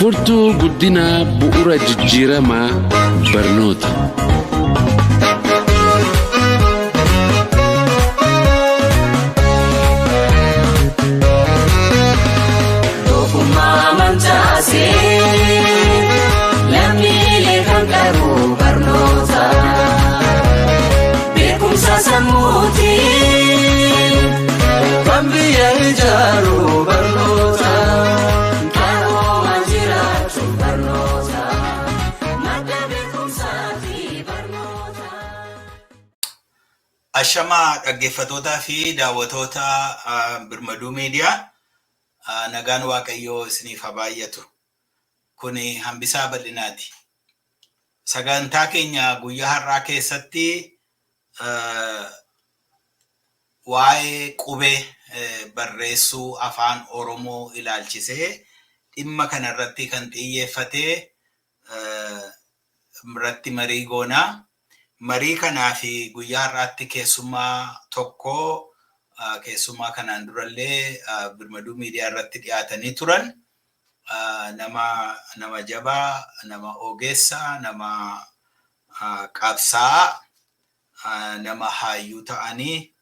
Furtuu guddina bu'uura jijjiiramaa barnoota. Ashama dhaggeeffatootaa fi daawwattoota Birmaduu Miidiyaa nagaan Waaqayyoo isiniif haa baay'atu. Kuni hambisaa bal'inaati. Sagantaa keenya guyyaa har'aa keessatti waa'ee qubee barreessuu afaan Oromoo ilaalchisee dhimma kanarratti kan xiyyeeffatee irratti marii goonaa. Marii kanaa fi guyyaa har'aatti keessummaa tokko keessummaa kanaan durallee Birmaduu Miidiyaa irratti dhiyaatanii turan nama jabaa, nama ogeessa, nama qabsaa'aa, nama hayyuu ta'anii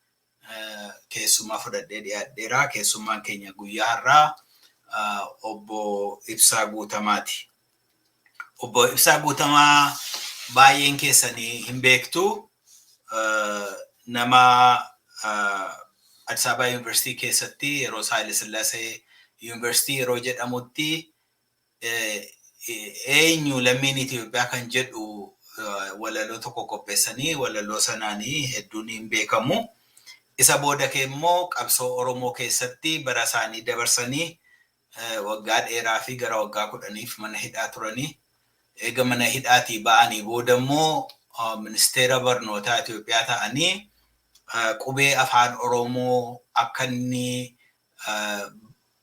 keessummaa fudhadhee dhiyaadheera. Keessummaan keenya guyyaa har'aa obbo Ibsaa Guutamaati. Obbo Ibsaa Guutamaa baay'een keessanii hin beektu. Nama Addis Ababa Yuunivarsiitii keessatti yeroo Haile Sillaasee Yuunivarsiitii yeroo jedhamutti eenyu lammiin Itoophiyaa kan jedhu walaloo tokko qopheessanii walaloo sanaanii hedduun hin beekamu. Isa booda immoo qabsoo Oromoo keessatti bara isaanii dabarsanii waggaa dheeraa fi gara waggaa 10 mana hidhaa turanii. Eega mana hidhaatii ba'anii booda immoo ministeera barnootaa Itoophiyaa ta'anii qubee afaan Oromoo akka inni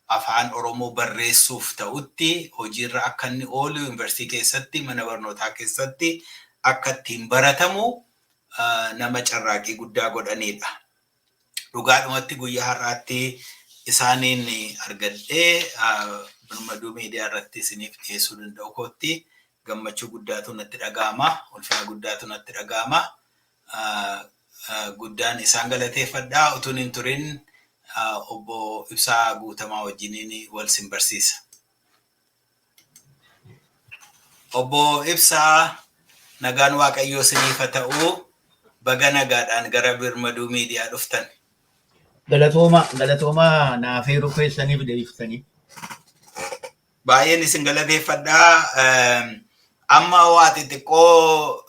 afaan Oromoo barreessuuf ta'utti hojiirra akka inni oolu yuunivarsiitii keessatti mana barnootaa keessatti akka ittiin baratamu nama carraaqii guddaa godhanidha. Dhugaadhumatti guyyaa har'aatti isaaniin argadhee Birmaduu Miidiyaa irratti isiniif dhiyeessuu danda'u kootti. Gammachuu guddaatu natti dhaga'ama, ulfina guddaatu natti dhaga'ama. Guddaan isaan galateeffadhaa. Utuun hin turin obbo Ibsaa Guutamaa wajjiniin wal simbarsiisa. Obbo Ibsaa, nagaan Waaqayyoo isiniif haa ta'u, baga nagaadhaan gara Birmaduu Miidiyaa dhuftan. Galatoomaa naaf heeruu keessaniif deebiftanii. Baay'een isin galateeffadhaa. Amma waa xixiqqoo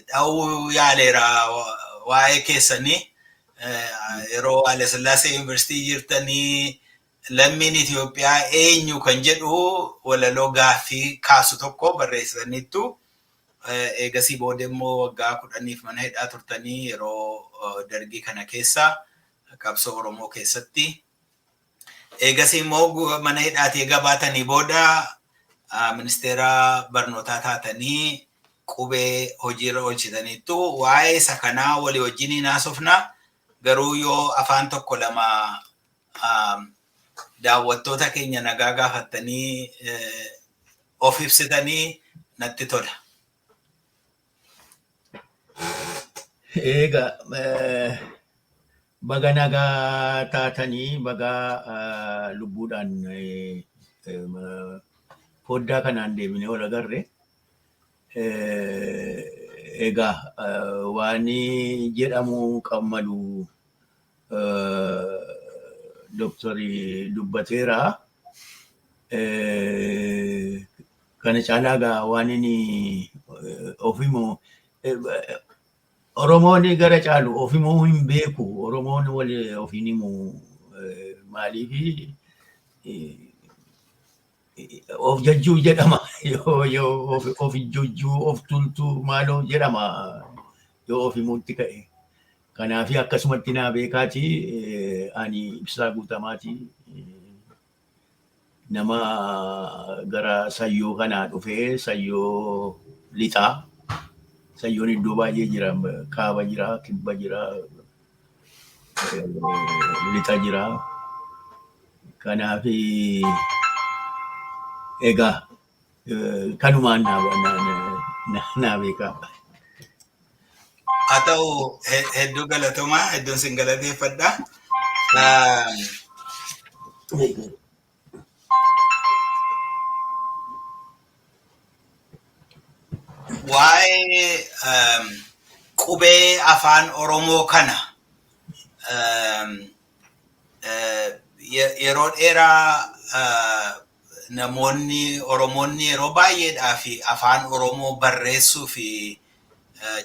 dha'uu yaaleera waa'ee keessanii yeroo Haile Sillaasee Yuunivarsiitii jirtanii lammiin Itoophiyaa eenyu kan jedhu walaloo gaaffii kaasu tokko barreessaniittu. Eegasii booda immoo waggaa 10 mana hidhaa turtanii yeroo dargii kana keessa qabsoo Oromoo keessatti. Eegasii immoo mana hidhaatii gabaatanii booda ministeera barnootaa taatanii qubee hojiirra oolchitaniittu. Waa'ee isa kanaa walii wajjin haasofna. Garuu yoo afaan tokko lama daawwattoota keenya nagaa gaafattanii of ibsitanii natti tola. Egaa baga nagaa taatanii baga lubbuudhaan foddaa kanaan deebinee wal agarre. Egaa waan jedhamu qabmalu Dooktarii dubbateera. Kana caalaa egaa waan inni ofimoo Oromoon gara caalu ofimoo hin beeku. Oromoon wal ofiin himu maaliif of jajjuu jedhama. Yoo of jajjuu of tultuu maaloo jedhama yoo ofimuutti ka'e. Kanaaf akkasumatti naa beekaati ani Ibsaa Guutamaati. Nama gara sayyoo kanaa dhufee sayyoo lixaa. Sayyoon iddoo baay'ee jira. Kaaba jira, kibba jira, lixa jira. Kanaaf Egaa kanumaan naa beekaa. Haa ta'u hedduu galatoomaa hedduun sin galateeffadha. Waa'ee qubee afaan Oromoo kana yeroo dheeraa namoonni Oromoonni yeroo baay'eedhaa fi afaan Oromoo barreessuu fi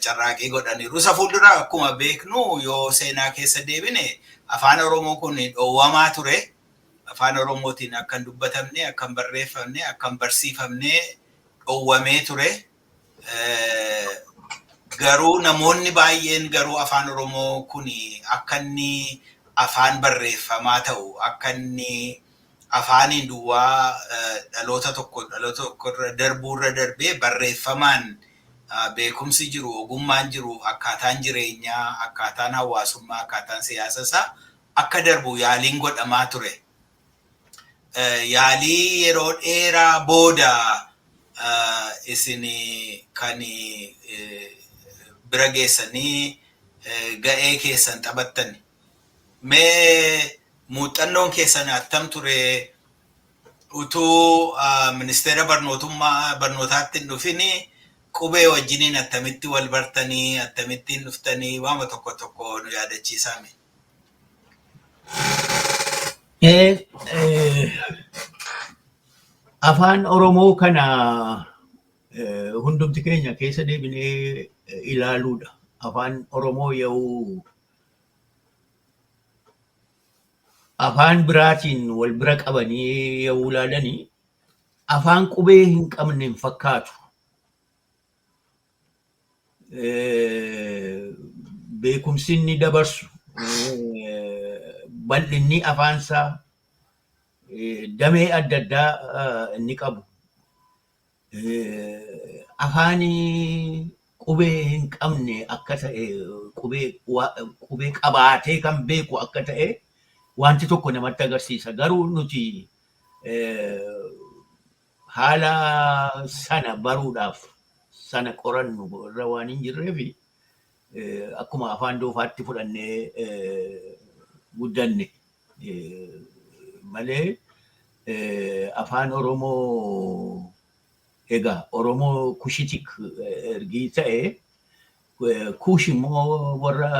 carraaqii godhaniiru. Isa fuuldura akkuma beeknu yoo seenaa keessa deebine afaan Oromoo kun dhoowwamaa ture. Afaan Oromootiin akka hin dubbatamne, akka hin barreeffamne, akka hin barsiifamne dhoowwamee ture. Garuu namoonni baay'een garuu afaan Oromoo kun akka inni afaan barreeffamaa ta'u, akka inni afaaniin duwwaa dhaloota tokkorra darbuurra darbee barreeffamaan beekumsi jiru, ogummaan jiru, akkaataan jireenyaa, akkaataan hawaasummaa, akkaataan siyaasa isaa akka darbu yaaliin godhamaa ture. Yaalii yeroo dheeraa booda isin kan bira geessanii ga'ee keessan taphattan. Mee muuxannoon keessan attam ture utuu ministeera barnootaatti hin dhufin qubee wajjiniin attamitti wal bartanii, attamittiin dhuftanii waama tokko tokko nu yaadachiisame. Afaan Oromoo kana hundumti keenya keessa deebinee ilaaluudha. Afaan Oromoo yoo afaan biraatiin wal bira qabanii yoo ilaalanii afaan qubee hin qabne hin fakkaatu. Beekumsi inni dabarsu, bal'inni afaansaa, damee adda addaa inni qabu. Afaan qubee hin qabne akka ta'e, qubee qabaatee kan beeku akka ta'e wanti tokko namatti agarsiisa. Garuu nuti haala sana baruudhaaf sana qorannu irra waan hin jirreef akkuma afaan doofaatti fudhannee guddanne malee afaan Oromoo egaa Oromoo kushitik ergii ta'e kuush immoo warra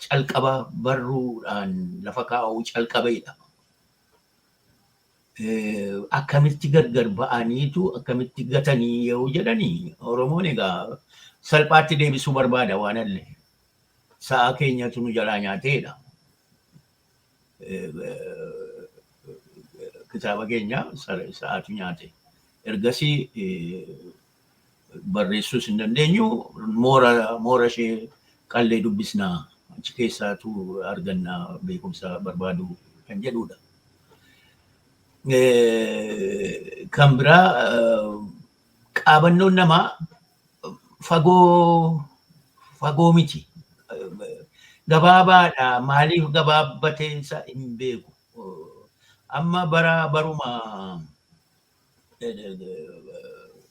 calqaba barruudhaan lafa kaa'uu calqabeedha. Akkamitti gargar ba'aniitu akkamitti gatanii yoo jedhanii Oromoon egaa salphaatti deebisuu barbaada waan allee sa'a keenyatu nu jalaa nyaateedha. Kitaaba keenya sa'aatu nyaate. Ergasii barreessuus hin dandeenyu moora ishee qallee dubbisnaa achi keessaatu argannaa beekumsa barbaadu kan jedhudha. Kan biraa qaabannoon namaa fagoo miti. Gabaabaadha. Maaliif gabaabbatee isa hin beeku. Amma baruma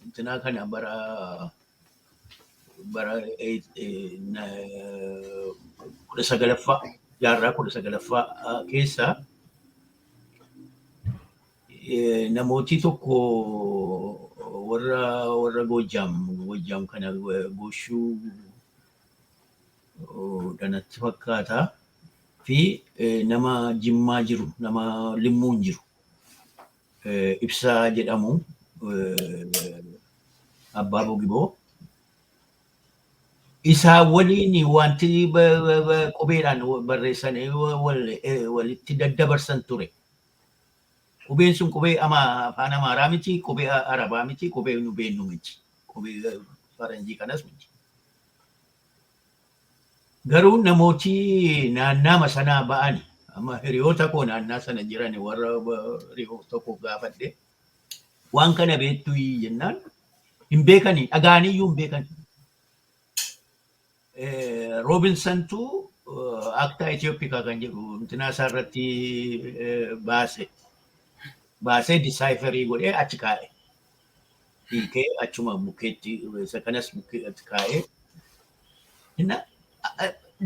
intinaa kana bara 19ffaa jaarraa 19ffaa keessa namooti tokko warra Goojjaam kana Gooshuu dhanatti fakkaata fi nama Jimmaa jiru, nama Limmuun jiru Ibsaa jedhamu Abbaa Bogiboo. Isaa waliin wanti qubeedhaan barreessanii walitti daddabarsan ture. Qubeen sun qubee afaan Amaaraa miti, qubee Arabaa miti, qubee nu beennu miti, qubee Faranjii kanas miti. Garuu namooti naannaa sanaa ba'ani. Amma hiriyoota koo naannaa sana jiran warra hiriyoota koo gaafadhe waan kana beektu jennaan hin beekanii, dhagaaniyyuu hin beekani. Roobinsantu aktaa Itoophiyaa kan jedhu intinaa isaarratti baasee disaayifarii godhee achi kaa'e. hiikee achuma bukkeetti isa kanas bukkeetti kaa'ee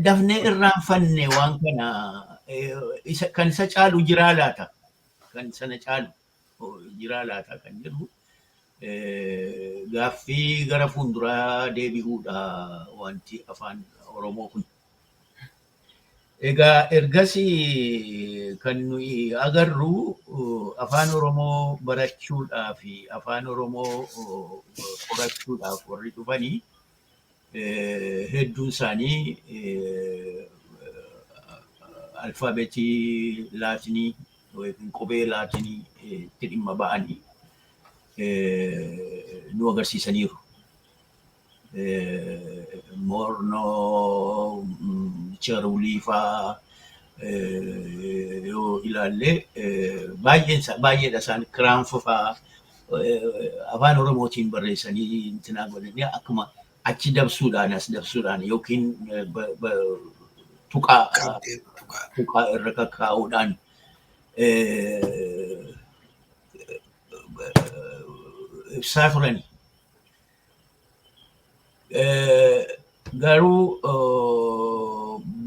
dafnee irraanfanne waan kana kan isa caalu jiraa laata kan sana caalu jiraa laata kan jedhu gaaffii gara fuulduraa deebi'uudha wanti afaan Oromoo kun. Egaa ergasii kan nuyi agarru afaan Oromoo barachuudhaa fi afaan Oromoo qorachuudhaaf warri dhufanii hedduun isaanii alfaabeetii laatinii yookiin qubee laatinii itti dhimma ba'anii nu agarsiisaniiru. Mornoo, Charulii fa'aa yoo ilaalle baay'eedha isaan kiraanfa fa'aa afaan Oromootiin barreessanii intinaa godhanii akkuma achi dabsuudhaan as dabsuudhaan yookiin tuqaa irra kakkaa'uudhaan ibsaa turani. Garuu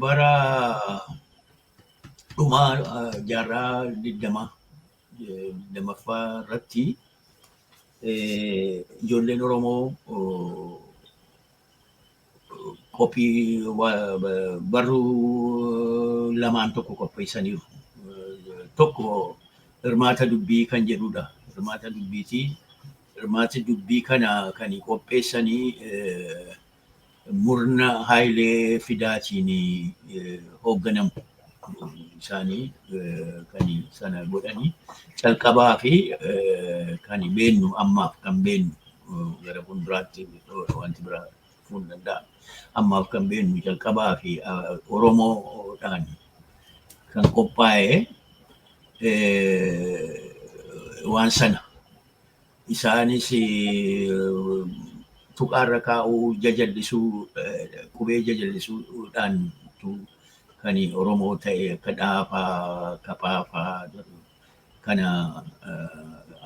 bara dhumaa jaarraa 20ffaa irratti ijoolleen Oromoo qophii barruu lamaan tokko qopheessaniiru. Tokko hirmaata dubbii kan jedhudha. Hirmaata dubbiitii. Hirmaata dubbii kana kan qopheessanii murna Haayilee Fidaatiin hoogganamu isaanii kan sana godhanii calqabaa fi kan beennu ammaaf kan beennu gara fuulduraatti wanti biraa fuun danda'a. Ammaaf kan beennu calqabaa fi Oromoodhaan kan qophaa'e waan sana. Isaanis tuqaarra kaa'uu jajallisuu qubee jajallisuudhaan kan Oromoo ta'e akka dhaafaa kapaafaa kana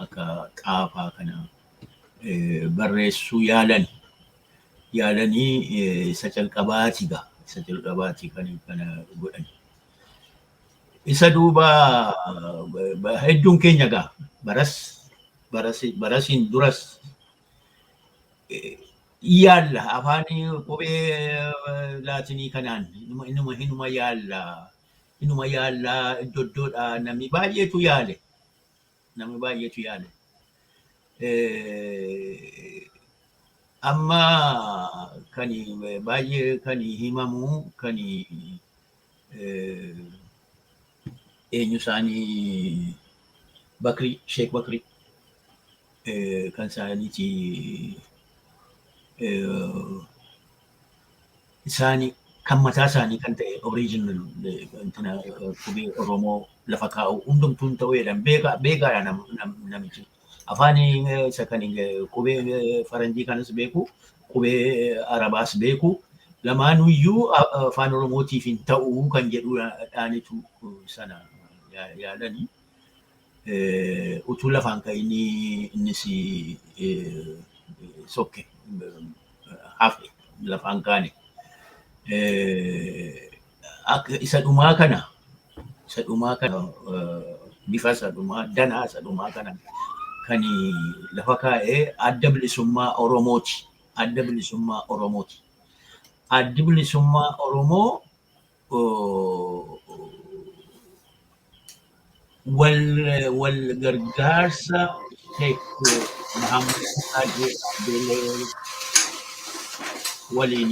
akka xaafaa kana barreessuu yaalanii isa calqabaati kan kana godhan. Isa duuba hedduun keenya gaa barasiin duras yaalla afaan qubee laatinii kanaan inuma yaalla iddoodha namni baay'eetu yaale. Amma kan baay'ee kan himamu kan eenyu isaanii Sheek Bakrii kan isaaniiti isaanii kan mataa isaanii kan ta'e original qubee Oromoo lafa kaa'u hundumtuun ta'uudhaan beekaadha namichi. Afaan isa kan qubee faranjii kanas beeku, qubee Arabaas beeku, lamaanuyyuu afaan Oromootiif hin ta'u kan jedhuudhaanitu sana yaadanii. Utuu lafaan ka'inni innis sokke hafe lafaan kaane. Isa dhumaa kana bifa isa dhumaa danaa isa dhumaa kana kan lafa kaa'ee adda bilisummaa Oromooti. Addi bilisummaa Oromoo wal gargaarsa Sheek Mahammad Abdeelee waliin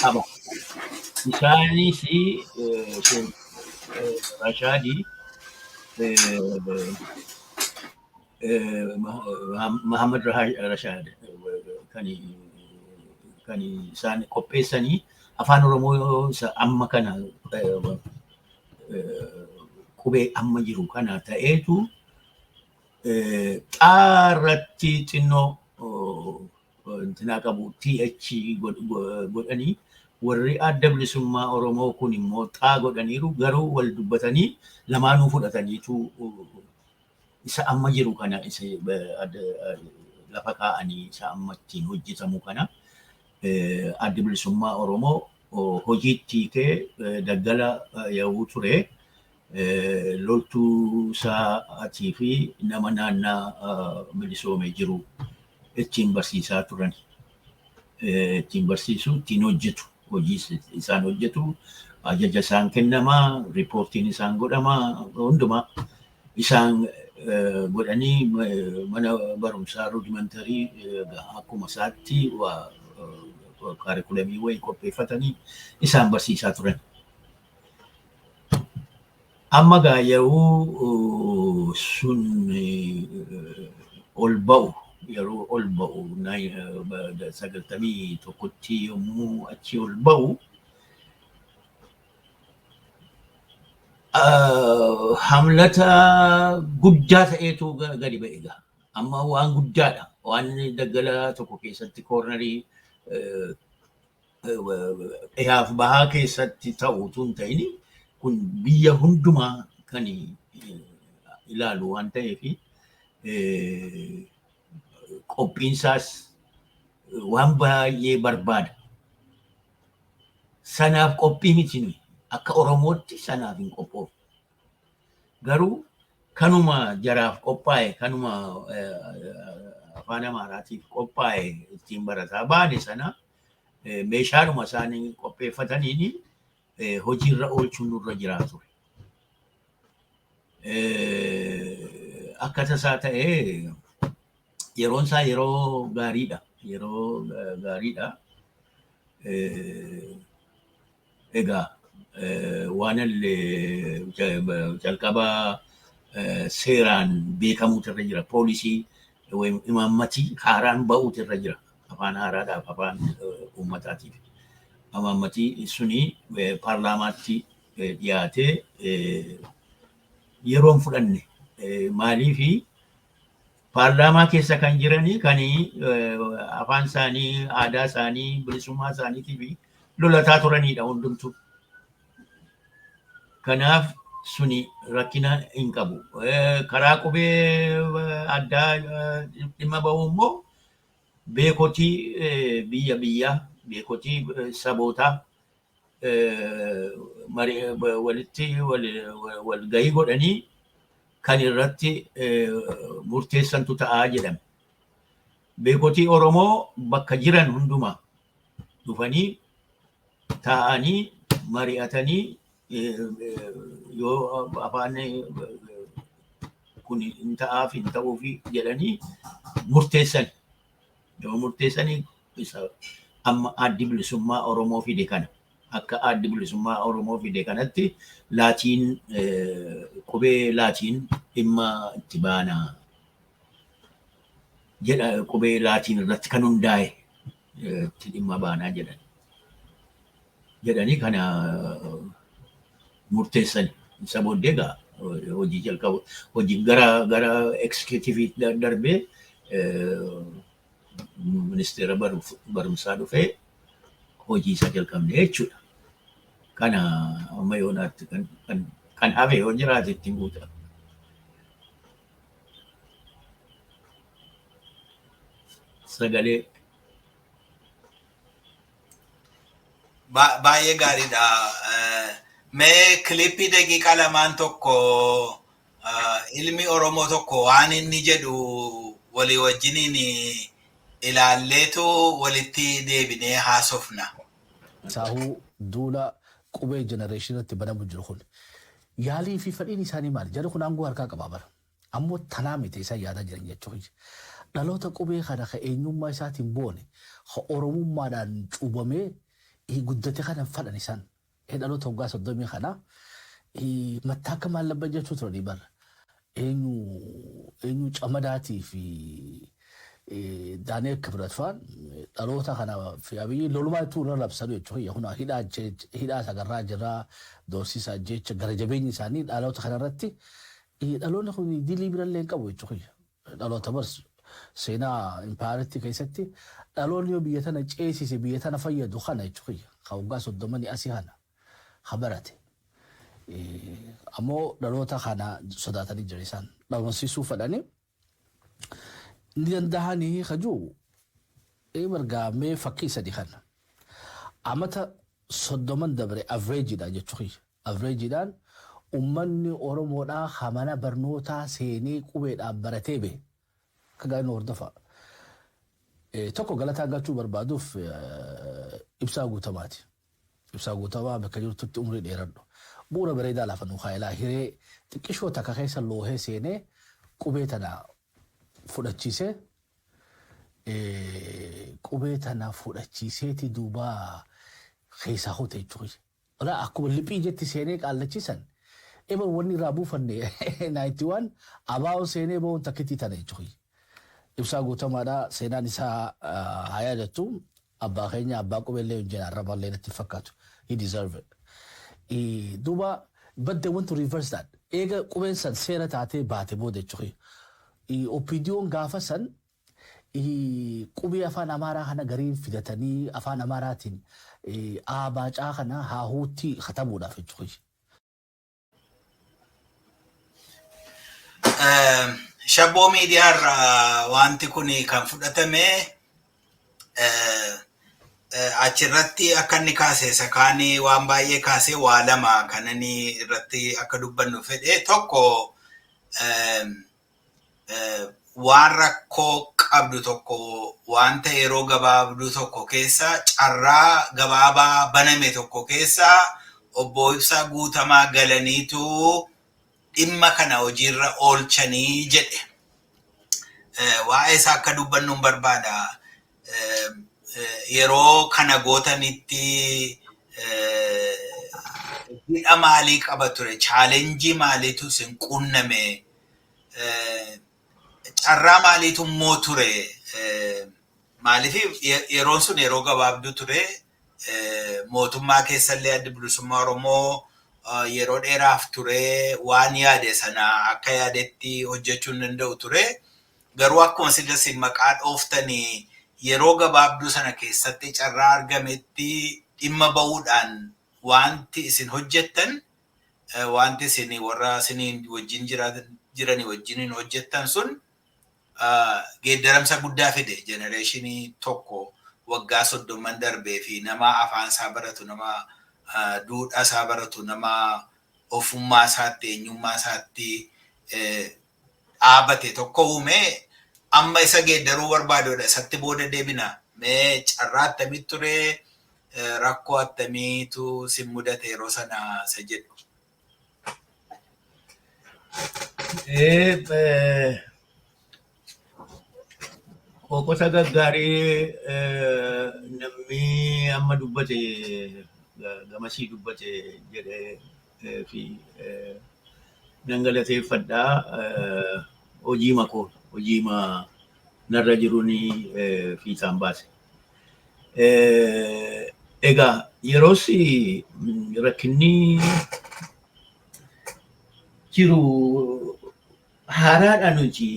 qaba. Isaanis Rashaadii Mahammad Rashaad kan isaan qopheessanii afaan Oromoo amma kana qubee amma jiru kana ta'eetu xaarratti xinnoo intinaa qabu TH godhanii warri adda bilisummaa Oromoo kun immoo xaa godhaniiru garuu wal dubbatanii lamaanuu fudhataniitu isa amma jiru kana lafa kaa'anii isa amma ittiin hojjetamu kana adda bilisummaa Oromoo hojiitti hiikee daggala yaa'uu ture. Loltuu isaatii fi nama naannaa bilisoomee jiru ittiin barsiisaa turan. Ittiin barsiisu, ittiin hojjetu, hojii isaan hojjetu, ajaja isaan kennamaa, riipoortiin isaan godhamaa, hundumaa isaan godhanii mana barumsaa ruudimentarii akkuma isaatti kaarikulamii wayii qopheeffatanii isaan barsiisaa turan. Amma gaa yeroo sun ol ba'u, yeroo ol ba'u 91 yommuu achi ol ba'u hamlata guddaa ta'eetu gadi ba'e gaa. Amma waan guddaadha. Waan daggala tokko keessatti koornarii dhihaaf bahaa keessatti ta'uutu hin ta'in kun biyya hundumaa kan ilaalu waan ta'eef qophiinsaas waan baay'ee barbaada. Sanaaf qophii miti nuyi akka Oromootti sanaaf hin qophoofne. Garuu kanuma jaraaf qophaa'e, kanuma afaan Amaaraatiif qophaa'e ittiin barataa baane sana meeshaadhuma isaanii qopheeffataniini hojiirra oolchuun nurra jiraatu. Akka tasaa ta'ee yeroon isaa yeroo gaariidha. Yeroo gaariidha. Egaa waan illee jalqaba seeraan beekamuutu irra jira. Poolisii imaammatii haaraan ba'uutu irra jira. Afaan haaraadhaaf afaan uummataatiif. Imaammatii suni paarlaamaatti dhiyaatee yeroon fudhanne maaliifi paarlaamaa keessa kan jiranii kan afaan isaanii, aadaa isaanii, bilisummaa isaaniitiif lolataa turanidha hundumtuu. Kanaaf suni rakkina hin qabu. Karaa qubee addaa dhimma bahu immoo beekotii biyya beekotii sabootaa walitti wal gahii godhanii kan irratti murteessantu ta'aa jedhame. Beekotii Oromoo bakka jiran hundumaa dhufanii taa'anii mari'atanii yoo afaan kun hin ta'aaf hin ta'uufi jedhanii murteessan. Yoo murteessanii amma addi bilisummaa Oromoo fide kana. Akka addi bilisummaa Oromoo fide kanatti laatiin qubee laatiin dhimma itti baanaa jedha. Qubee laatiin irratti kan hundaa'e itti dhimma baanaa jedhanii kana murteessan. Isa booddee egaa hojii jalqabu hojii gara executive darbee ministeera barumsaa dhufee hojii isa jalqabne jechuudha. Kana amma yoonaatti kan hafe yoo jiraate ittiin guuta. Sagalee. Baay'ee gaariidha. Mee kilippii daqiiqaa lamaan tokko ilmi Oromoo tokko waan inni jedhu walii wajjiniin ilaalleetu walitti deebinee haasofna. Saahuu duula qubee jenereeshiniitti banamu jiru kun yaalii fi fedhiin isaanii maali? Jarri kun aangoo harkaa qabaa bara. Ammoo tanaa miti isaan yaadaa jiran jechuudha. Dhaloota qubee kana ka eenyummaa isaatiin boone ka Oromummaadhaan cuubamee guddate kana fadhan isaan. Dhaloota waggaa 30 kana mattaa akka maallabba jechuu turanii bara. Eenyu camadaatii fi Daaneel Kibratfaan dhaloota kana fi abiyyi lolumaa itti irra labsanu jechuudha. Kun hidhaa sagarraa jirraa doorsisaa jecha gara jabeenyi isaanii dhaloota kanarratti dhaloonni kun dilii birallee hin qabu jechuudha. Dhaloota barsu seenaa impaayaritti keessatti dhaloonni yoo biyya tana ceesise biyya tana fayyadu kana jechuudha. Ka waggaa 30 asii kana habarate. Ammoo dhaloota kana sodaatanii jiran isaan dhaabamsiisuu fedhanii dandahanii kajuu margaa fakkii sadi kana amata 30 dabre average jechuudha. Average ummanni Oromoodhaa hamana barnootaa seenee qubeedhaan baratee bee kagaan hordofa. Tokko galataa galchuu barbaaduuf ibsaa guutamaati. Ibsaa guutamaa bakka jirtutti umrii dheeradhu. Bu'uura bareedaa lafa nu kaayilaa hiree xiqqishoo takka keessa loohee seenee qubee tana fudhachiisee qubee tana fudhachiiseeti duuba keessaa hote jechuudha. Ola akkuma liphii jetti seenee qaallachiisan eba wanni irraa buufanne 91 abaa'oo seenee ba'uun takkitii tana jechuudha. Ibsaa guutamaadhaa seenaan isaa hayaa jettu abbaa keenya abbaa qubeellee hojjena arraballee natti fakkaatu. He deserve it. Duuba but they want to reverse that. Eega qubeen san seera taatee baate booda jechuudha. Opinion gaafa san qubee afaan amaaraa kana gariin fidatanii afaan amaaraatiin abaacaa kana haahuutti khatamuudhaaf jechuudha. Shabboo miidiyaarraa wanti kun kan fudhatame achirratti akka inni kaasee sakaanii waan baay'ee kaasee waa lama kan inni irratti akka dubbannu fedhe tokko waan rakkoo qabdu tokko wanta yeroo gabaabduu tokko keessa carraa gabaabaa baname tokko keessa obbo Ibsaa Guutamaa galaniitu dhimma kana hojiirra oolchanii jedhe. Waa'ee isaa akka dubbannuun barbaada. Yeroo kana gootanitti hidha maalii qaba ture? Chaalenjii maaliitu isin qunname? Carraa maaliitu immoo ture? Maaliif yeroon sun yeroo gabaabduu ture. Mootummaa keessallee adda bilisummaa Oromoo yeroo dheeraaf ture waan yaade sana akka yaadetti hojjechuu hin danda'u ture. Garuu akkuma isin maqaa dhooftanii yeroo gabaabduu sana keessatti carraa argametti dhimma ba'uudhaan wanti isin hojjettan wanti isin warra isiniin wajjin jiranii wajjiniin hojjettan sun geeddaramsa guddaa fide genereeshinii tokko waggaa 30 darbee fi nama afaan isaa baratu nama duudhaa isaa baratu nama ofummaa isaatti eenyummaa isaatti dhaabate tokko uume amma isa geeddaruu barbaadoodha. Isatti booda deebina. Mee carraa attamii ture rakkoo attamiitu sin mudate yeroo sana isa jedhu. Qoqota gaggaarii namni amma dubbate gamasii dubbate jedhee fi nan galateeffadhaa hojii makoo hojii narra jiruuni fiixaan baase. Egaa yeroos rakkinni jiru haaraadha nuti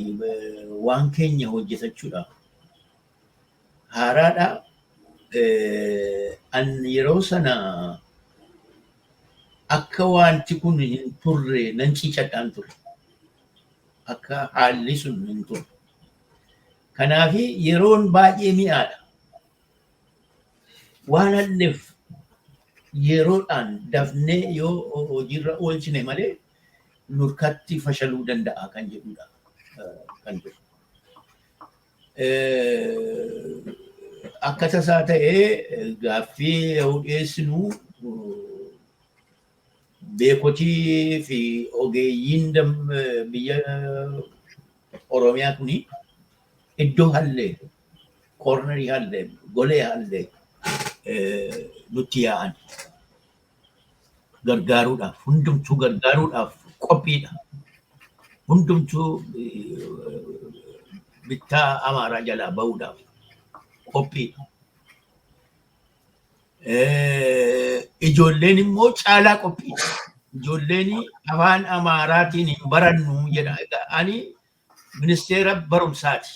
waan keenya hojjetachuudha. Haaraadha an yeroo sana akka wanti kun hin turre nan ciicadhaan ture. Akka haalli sun hin turre. Kanaaf yeroon baay'ee mi'aadha. Waan halleef yeroodhaan dafnee yoo hojiirra oolchine malee nurkatti fashaluu danda'a kan jedhudha. Kan jedhu. Akka tasaa ta'ee gaaffii yoo dhiyeessinu beekotii fi ogeeyyiin biyya Oromiyaa kuni iddoo hallee, koornerii hallee, golee hallee nutti yaa'an gargaaruudhaaf, hundumtuu gargaaruudhaaf qophiidha. Hundumtuu bittaa Amaaraa jalaa bahuudhaaf qophiidha. Ijoolleen immoo caalaa qophiidha. Ijoolleen afaan Amaaraatiin hin barannu jedha. Ani ministeera barumsaati.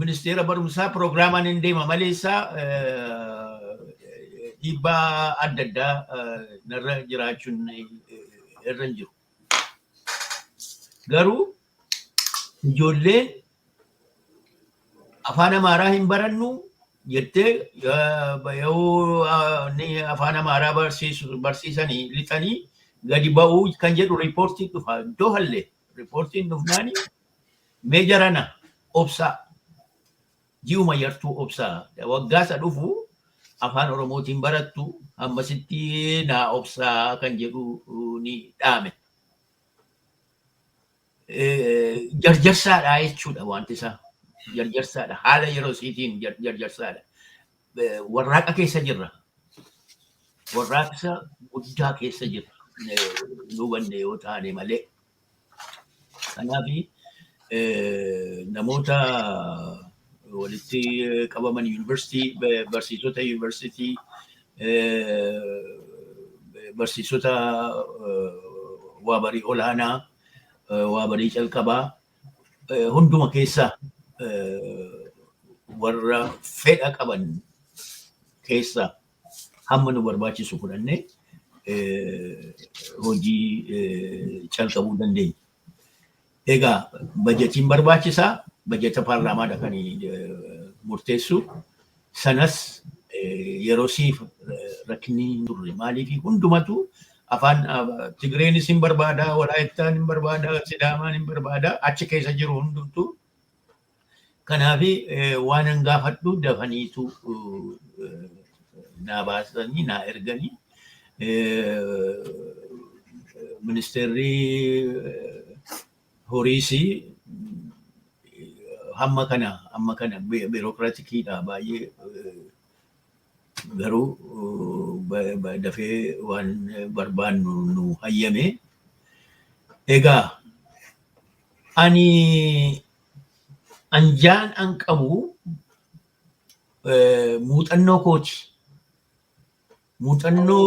Ministeera barumsaa pirogiraamaan hin deema malee isaa dhiibbaa adda addaa narra jiraachuun irra hin jiru. Garuu ijoolleen afaan Amaaraa hin barannu jettee yoo afaan Amaaraa barsiisanii lixanii gadi ba'uu kan jedhu riippoortiin dhufa. Iddoo hallee riippoortiin dhufnaani mee jarana obsaa ji'uma yartuu obsaa waggaasa dhufu afaan Oromootiin barattu ammasitti naa obsaa kan jedhu ni dhaame. Jarjarsaadha jechuudha wanti isaa. Jarjarsaadha. Haala yeroo isiitiin jarjarsaadha. Warraaqa keessa jirra. Warraaqsa guddaa keessa jirra. Nu hubanne yoo taane malee. Kanaaf namoota walitti qabaman yuunivarsiitii, barsiisota yuunivarsiitii, barsiisota waa barii olaanaa, waa barii calqabaa hunduma keessaa warra fedha qaban keessaa hamma nu barbaachisu fudhannee hojii calqabuu dandeenya. Egaa bajetiin barbaachisaa, bajeta paarlaamaadha kan murteessu. Sanas yeroo siif rakkinni hin turre maaliif hundumatu afaan Tigreenis hin barbaada, Walaayittaan hin barbaada, Sidaamaan hin barbaada, achi keessa jiru hundumtu. Kanaaf waan hin gaafadhu dafaniitu naa baasanii naa erganii ministeerri horiisii amma kana biirokraatikiidha baay'ee garuu dafee waan barbaannu nu hayyame. Egaa ani anjaan an qabu muuxannoo kooti. Muuxannoo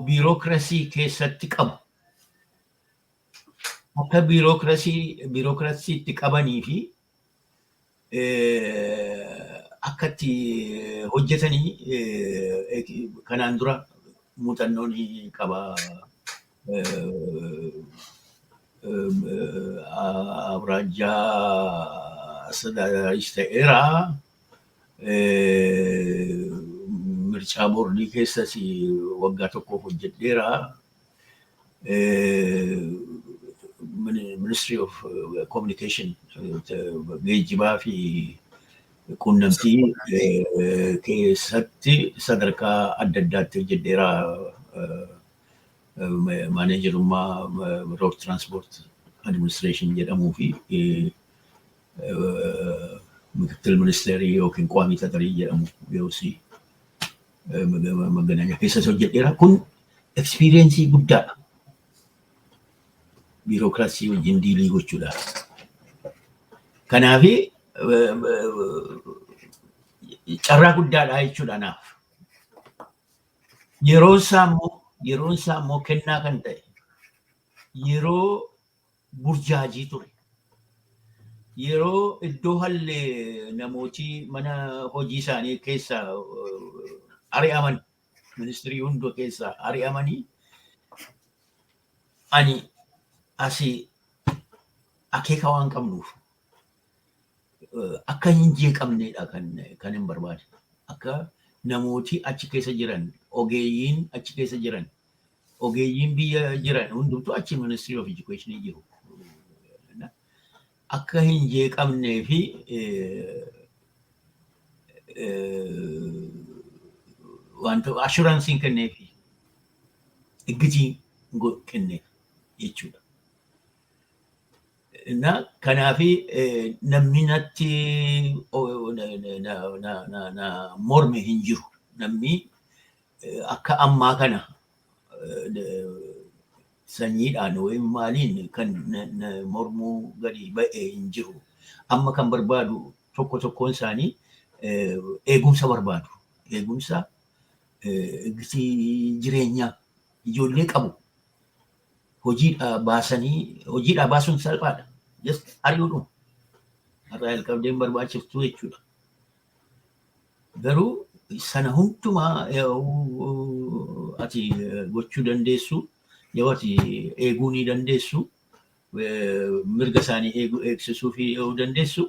biirokraasii keessatti qabu. Akka biirokraasiitti qabanii fi akkatti hojjetanii kanaan dura muuxannoon qaba. Awuraajjaa sadaaris ta'eera. Mircaa boordii keessas waggaa tokko hojjedheera. Ministry of Communication geejjibaa fi quunnamtii keessatti sadarkaa adda addaatti hojjedheera. Maaneejarummaa Road Transport Administration jedhamuu fi ምክትል ሚኒስቴሪ yookiin qaamii tatarii jedhamu beeksii magaalaa keessa hojjedheera. Kun ekspiriyeensii guddaadha. Biirokraasii wajjin diilii gochuudhaaf. Kanaaf carraa guddaadha jechuudha naaf. Yeroon isaa immoo kennaa kan ta'e yeroo burjaajii ture. Yeroo iddoo hallee namooti mana hojii isaanii keessa ari'aman, ministirii hundoo keessa ari'amanii ani asii akeeka waan qabnuuf akka hin jeeqamneedha kan hin barbaade. Akka namooti achi keessa jiran, ogeeyyiin achi keessa jiran, ogeeyyiin biyya jiran hundumtuu achi ministirii of education jiru. Akka hin jeeqamnee fi wanta assuransiin kenneef eeggatii kenneef jechuudha. Kanaaf namni natti morme hin jiru. Namni akka ammaa kana sanyiidhaan yookiin maaliin kan mormuu gadi ba'ee hin jiru. Amma kan barbaadu tokkoon isaanii eegumsa barbaadu. Eegumsa jireenyaa ijoollee qabu. Hojiidhaa baasuun salphaadha. Just ari'uudhuma. Har'a jalqabdeen barbaachiftuu jechuudha. Garuu sana hundumaa ati gochuu dandeessu. Yoo ati eeguu ni dandeessu. mirga isaanii eegsisuu fi yoo dandeessu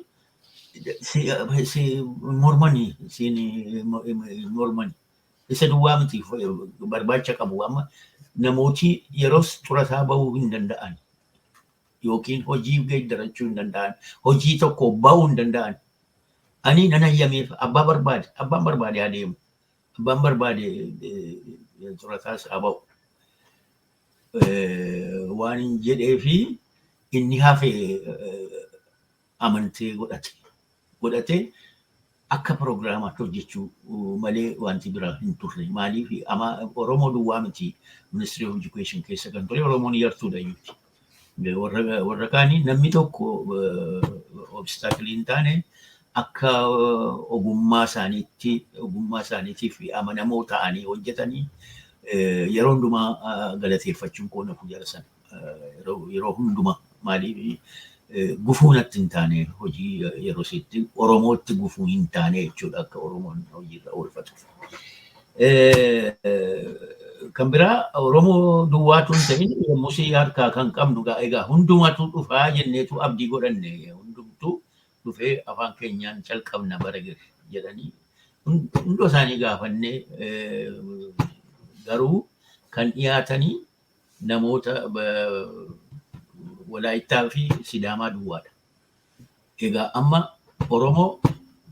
si mormanii mormanii isa duwwaa miti barbaacha qabu amma namooti yeroos xurataa bahuu hin danda'an yookiin hojii geeddarachuu hin danda'an hojii tokko bahuu hin danda'an ani nan hayyameef abbaan barbaade adeemu abbaan barbaade xurataas haa bahu waan jedhee fi inni hafe amantee godhate akka pirogiraamaatti hojjechuu malee wanti biraa hin turre maaliif ama Oromoo duwwaa miti Ministry of Education keessa kan ture Oromoon yartuudha jechuudha. Warra kaanii namni tokko obstaakilii hin taane akka ogummaa isaaniitiif amanamoo ta'anii hojjetanii yeroo hundumaa galateeffachuun koona kujara sana yeroo hundumaa maaliif gufuu natti hin taane hojii yeroo sitti Oromootti gufuu hin taane jechuudha akka Oromoon hojiirra oolfatuuf. Kan biraa Oromoo duwwaatu hin ta'in yommusii harkaa kan qabnu egaa hundumatu dhufaa jenneetu abdii godhanne hundumtuu dhufee afaan keenyaan calqabna bara jedhanii hundoo isaanii gaafannee garuu kan dhiyaatanii namoota Walaayittaa fi Sidaamaa duwwaadha. Egaa amma Oromoo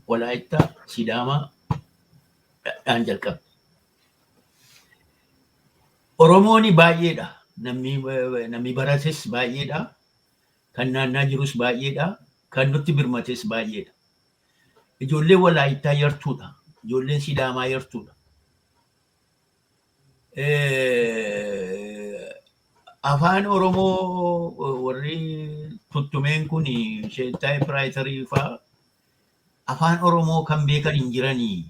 Walaayittaa Sidaamaa dhaan jalqabe. Oromoon baay'eedha. Namni barates baay'eedha. Kan naannaa jirus baay'eedha. Kan nutti birmates baay'eedha. Ijoolleen Walaayittaa yartuudha. Ijoolleen Sidaamaa yartuudha. Afaan Oromoo warri tuttumeen kun sheettaa piraayitarii fa'aa afaan Oromoo kan beekan hin jiranii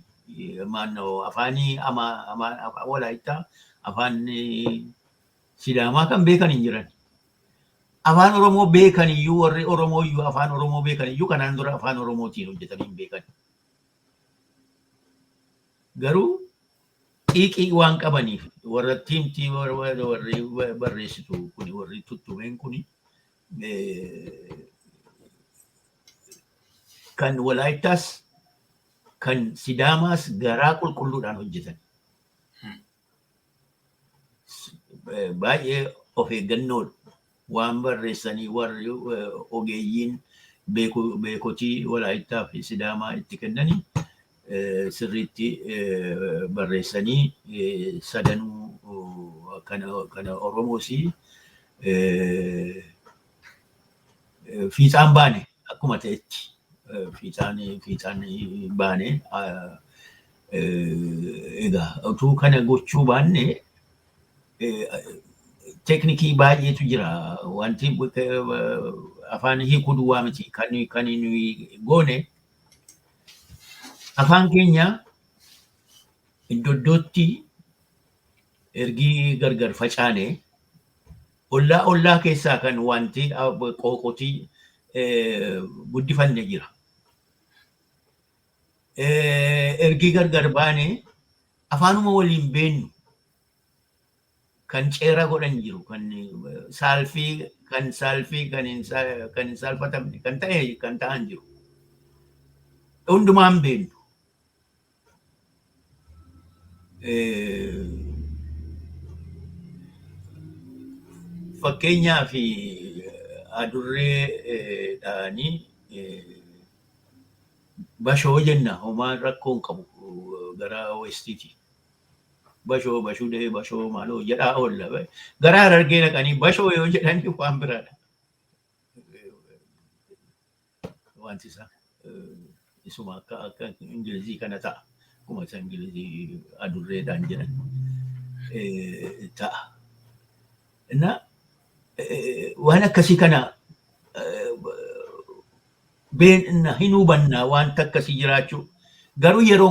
maannoo afaanii Walaayittaa afaan Sidaamaa kan beekan hin jiran. Afaan Oromoo beekan iyyuu warri Oromoo iyyuu afaan Oromoo beekan iyyuu kanaan dura afaan Oromootiin hojjetanii hin beekan. Garuu xiiqii waan qabaniif warra tiimtii warri barreessitu kun warri tuttumeen kun kan Walaayittaas kan Sidaamaas garaa qulqulluudhaan hojjetan. Baay'ee of eeggannoodha waan barreessanii warri ogeeyyiin beekotii Walaayittaa fi Sidaamaa itti kennanii sirriitti barreessanii sadanuu kana Oromoos fiixaan baane akkuma ta'etti fiixaan baane egaa utuu kana gochuu baanne teknikii baay'eetu jira wanti afaan hiikuu duwwaa miti kan nuyi goone afaan keenya iddootti ergi gargar facaane ollaa keessaa kan wanti qoqotii guddifanne jira. Ergi gargar baane afaanuma waliin beennu kan ceera godhan jiru kan saalfii kan hin saalfatamne kan ta'an jiru. Hundumaan beennu. Fakkeenyaa fi adurree dhaanii bashoo jenna homaa rakkoon qabu gara westiiti. Bashoo dee bashoo maaloo jedhaa oolla. Gara Harargee dhaqanii bashoo yoo jedhan waan biraadha. Wanti isaa isuma akka Ingilizii kana ta'a. Akkuma isa Ingilizii adurreedhaan jedhan ta'a. Waan akkasii kana hin hubannaa wanta akkasii jiraachuu garuu yeroo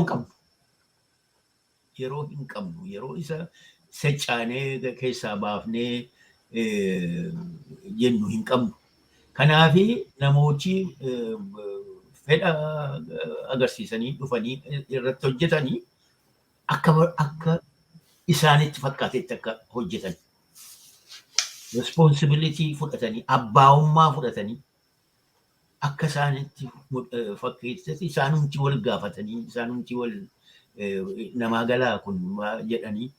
hin qabnu yeroo isa secaanee keessaa baafnee jennu hin qabnu. Kanaafi namooti fedha agarsiisanii dhufanii irratti hojjetanii akka isaanitti fakkaatetti akka hojjetan. responsibility fudhatanii abbaa'ummaa fudhatanii akka isaanitti fakkeessatti isaanumti wal gaafatanii isaanumti wal namaa galaa kun jedhanii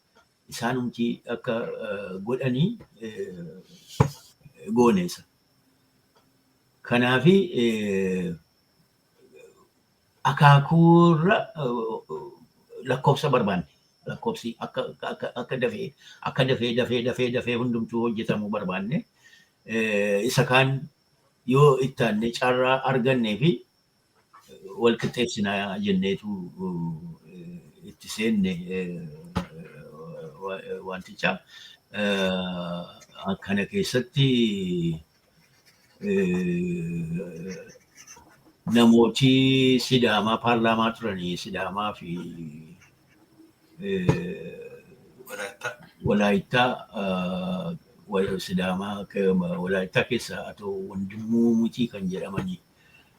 isaanumti akka godhanii gooneessa. Kanaafi akaakuurra lakkoofsa barbaanne lakkoofsi akka dafee hundumtuu hojjetamuu barbaanne isa kaan yoo ittaanne carraa argannee fi wal qixxeessinaa jenneetu itti seenne wanticha akkana keessatti namooti Sidaamaa paarlaamaa turanii Sidaamaa fi Walaayittaa Sidaamaa Walaayittaa keessa atoo Wandimuu Mutii kan jedhamanii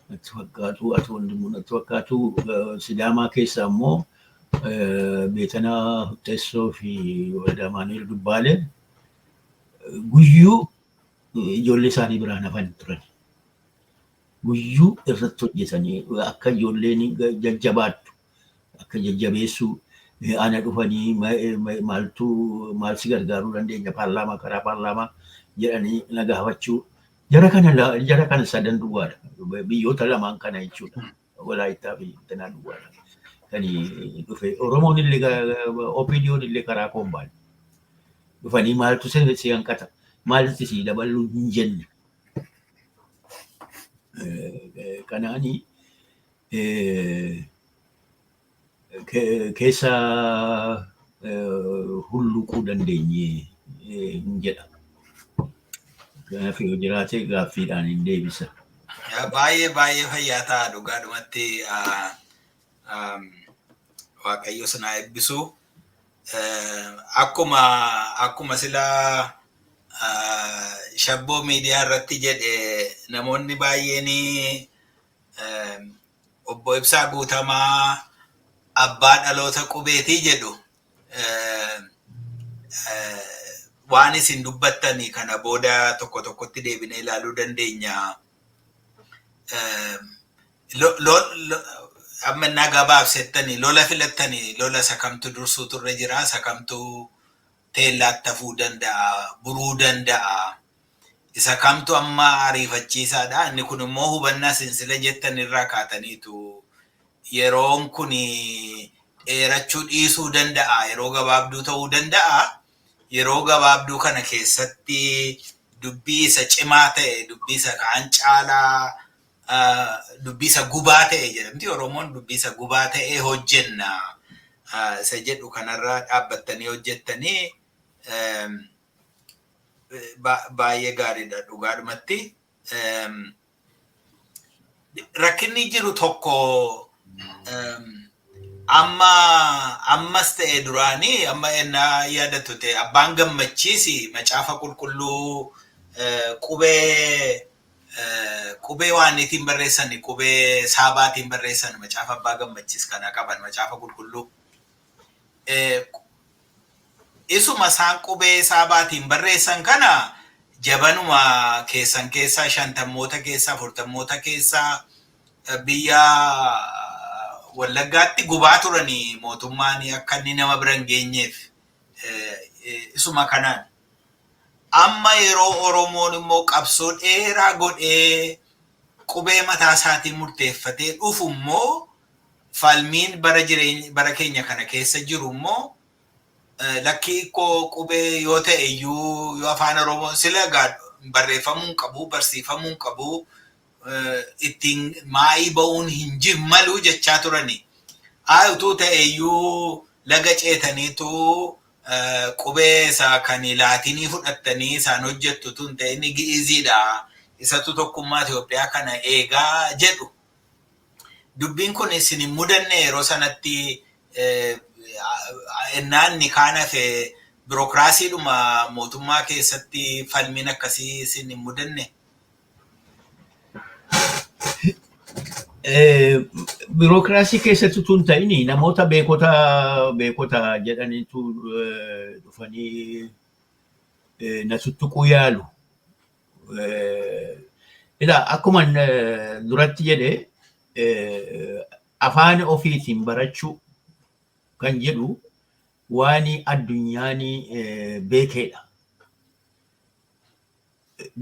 natti fakkaatu atoo Wandimuu natti fakkaatu Sidaamaa keessa immoo Beetanaa Huteessoo fi Waldamaaniil Dubbaalee guyyuu ijoollee isaanii biraan hafan turan. Guyyuu irratti hojjetanii akka ijoolleen jajjabaattu akka jajjabeessuu ana dhufanii maal si gargaaruu dandeenya paarlaamaa karaa paarlaamaa jedhanii na gaafachuu jara kana sadan duwwaadha biyyoota lamaan kana jechuudha Walaayittaa fi Beetanaa duwwaadha kan dhufe Oromoon illee OPDO'n illee karaa koombaan dhufanii maaltu si hanqata maaltu si dabaluu hin jenne kanaani keessa hulluquu dandeenye hin jedha. Kanaaf yoo jiraate gaaffiidhaan hin deebisa. Baay'ee fayyaa ta'a dhugaadhumatti Waaqayyo sana eebbisu. Akkuma silaa shabboo miidiyaa irratti jedhe namoonni baay'een obbo Ibsaa Guutamaa abbaa dhaloota qubeetii jedhu waan isin dubbattanii kana booda tokkotti deebinee ilaaluu dandeenya. Amma innaa gabaabsettanii lola filattanii lola sakamtu dursuu turre jira sakamtu teellaatti hafuu danda'a buruu danda'a. Isa kamtu amma ariifachiisaadha. Inni kun immoo hubannaa sinsila jettan irraa kaataniitu yeroon kun dheerachuu dhiisuu danda'a. Yeroo gabaabduu ta'uu danda'a. Yeroo gabaabduu kana keessatti dubbii isa cimaa ta'e, dubbii isa kaan caalaa, dubbii isa gubaa ta'e jedhamti. Oromoon dubbii isa gubaa ta'e hojjenna. Isa jedhu kanarraa dhaabbattanii hojjettanii baay'ee gaariidha dhugaadhumatti. Rakkinni jiru tokko ammas ta'e duraanii amma ennaa yaadattu ta'e abbaan gammachiisi macaafa qulqulluu qubee waaniitiin barreessan qubee saabaatiin barreessan macaafa abbaa gammachiis kana qaban macaafa qulqulluu. Isuma isaan qubee saabaatiin barreessan kana jabanuma keessan keessaa 50moota keessaa 40moota keessaa biyya Wallaggaatti gubaa turanii mootummaan akka inni nama bira hin geenyeef isuma kanaan. Amma yeroo Oromoon immoo qabsoo dheeraa godhee qubee mataa isaatiin murteeffatee dhufu immoo falmiin bara keenya kana keessa jiru immoo lakkii qubee yoo ta'e iyyuu yoo afaan Oromoo sila barreeffamuu hin qabu barsiifamuu hin qabu ittiin maayii ba'uun hin jimmalu jechaa turani. Utuu ta'e iyyuu laga ceetaniitu qubee isaa kan laatinii fudhattanii isaan hojjettu tun ta'e inni gi'iziidha. Isatu tokkummaa Itoophiyaa kana eegaa jedhu. Dubbiin kun isin hin mudanne yeroo sanatti ennaanni kaan hafe birookiraasiidhuma mootummaa keessatti falmiin akkasii isin hin mudanne. Birookiraasii keessatti tun ta'ini namoota beekota jedhaniitu dhufanii na tuttuquu yaalu. Ilaa akkuma duratti jedhe afaan ofiitiin barachuu kan jedhu waan addunyaan beekedha.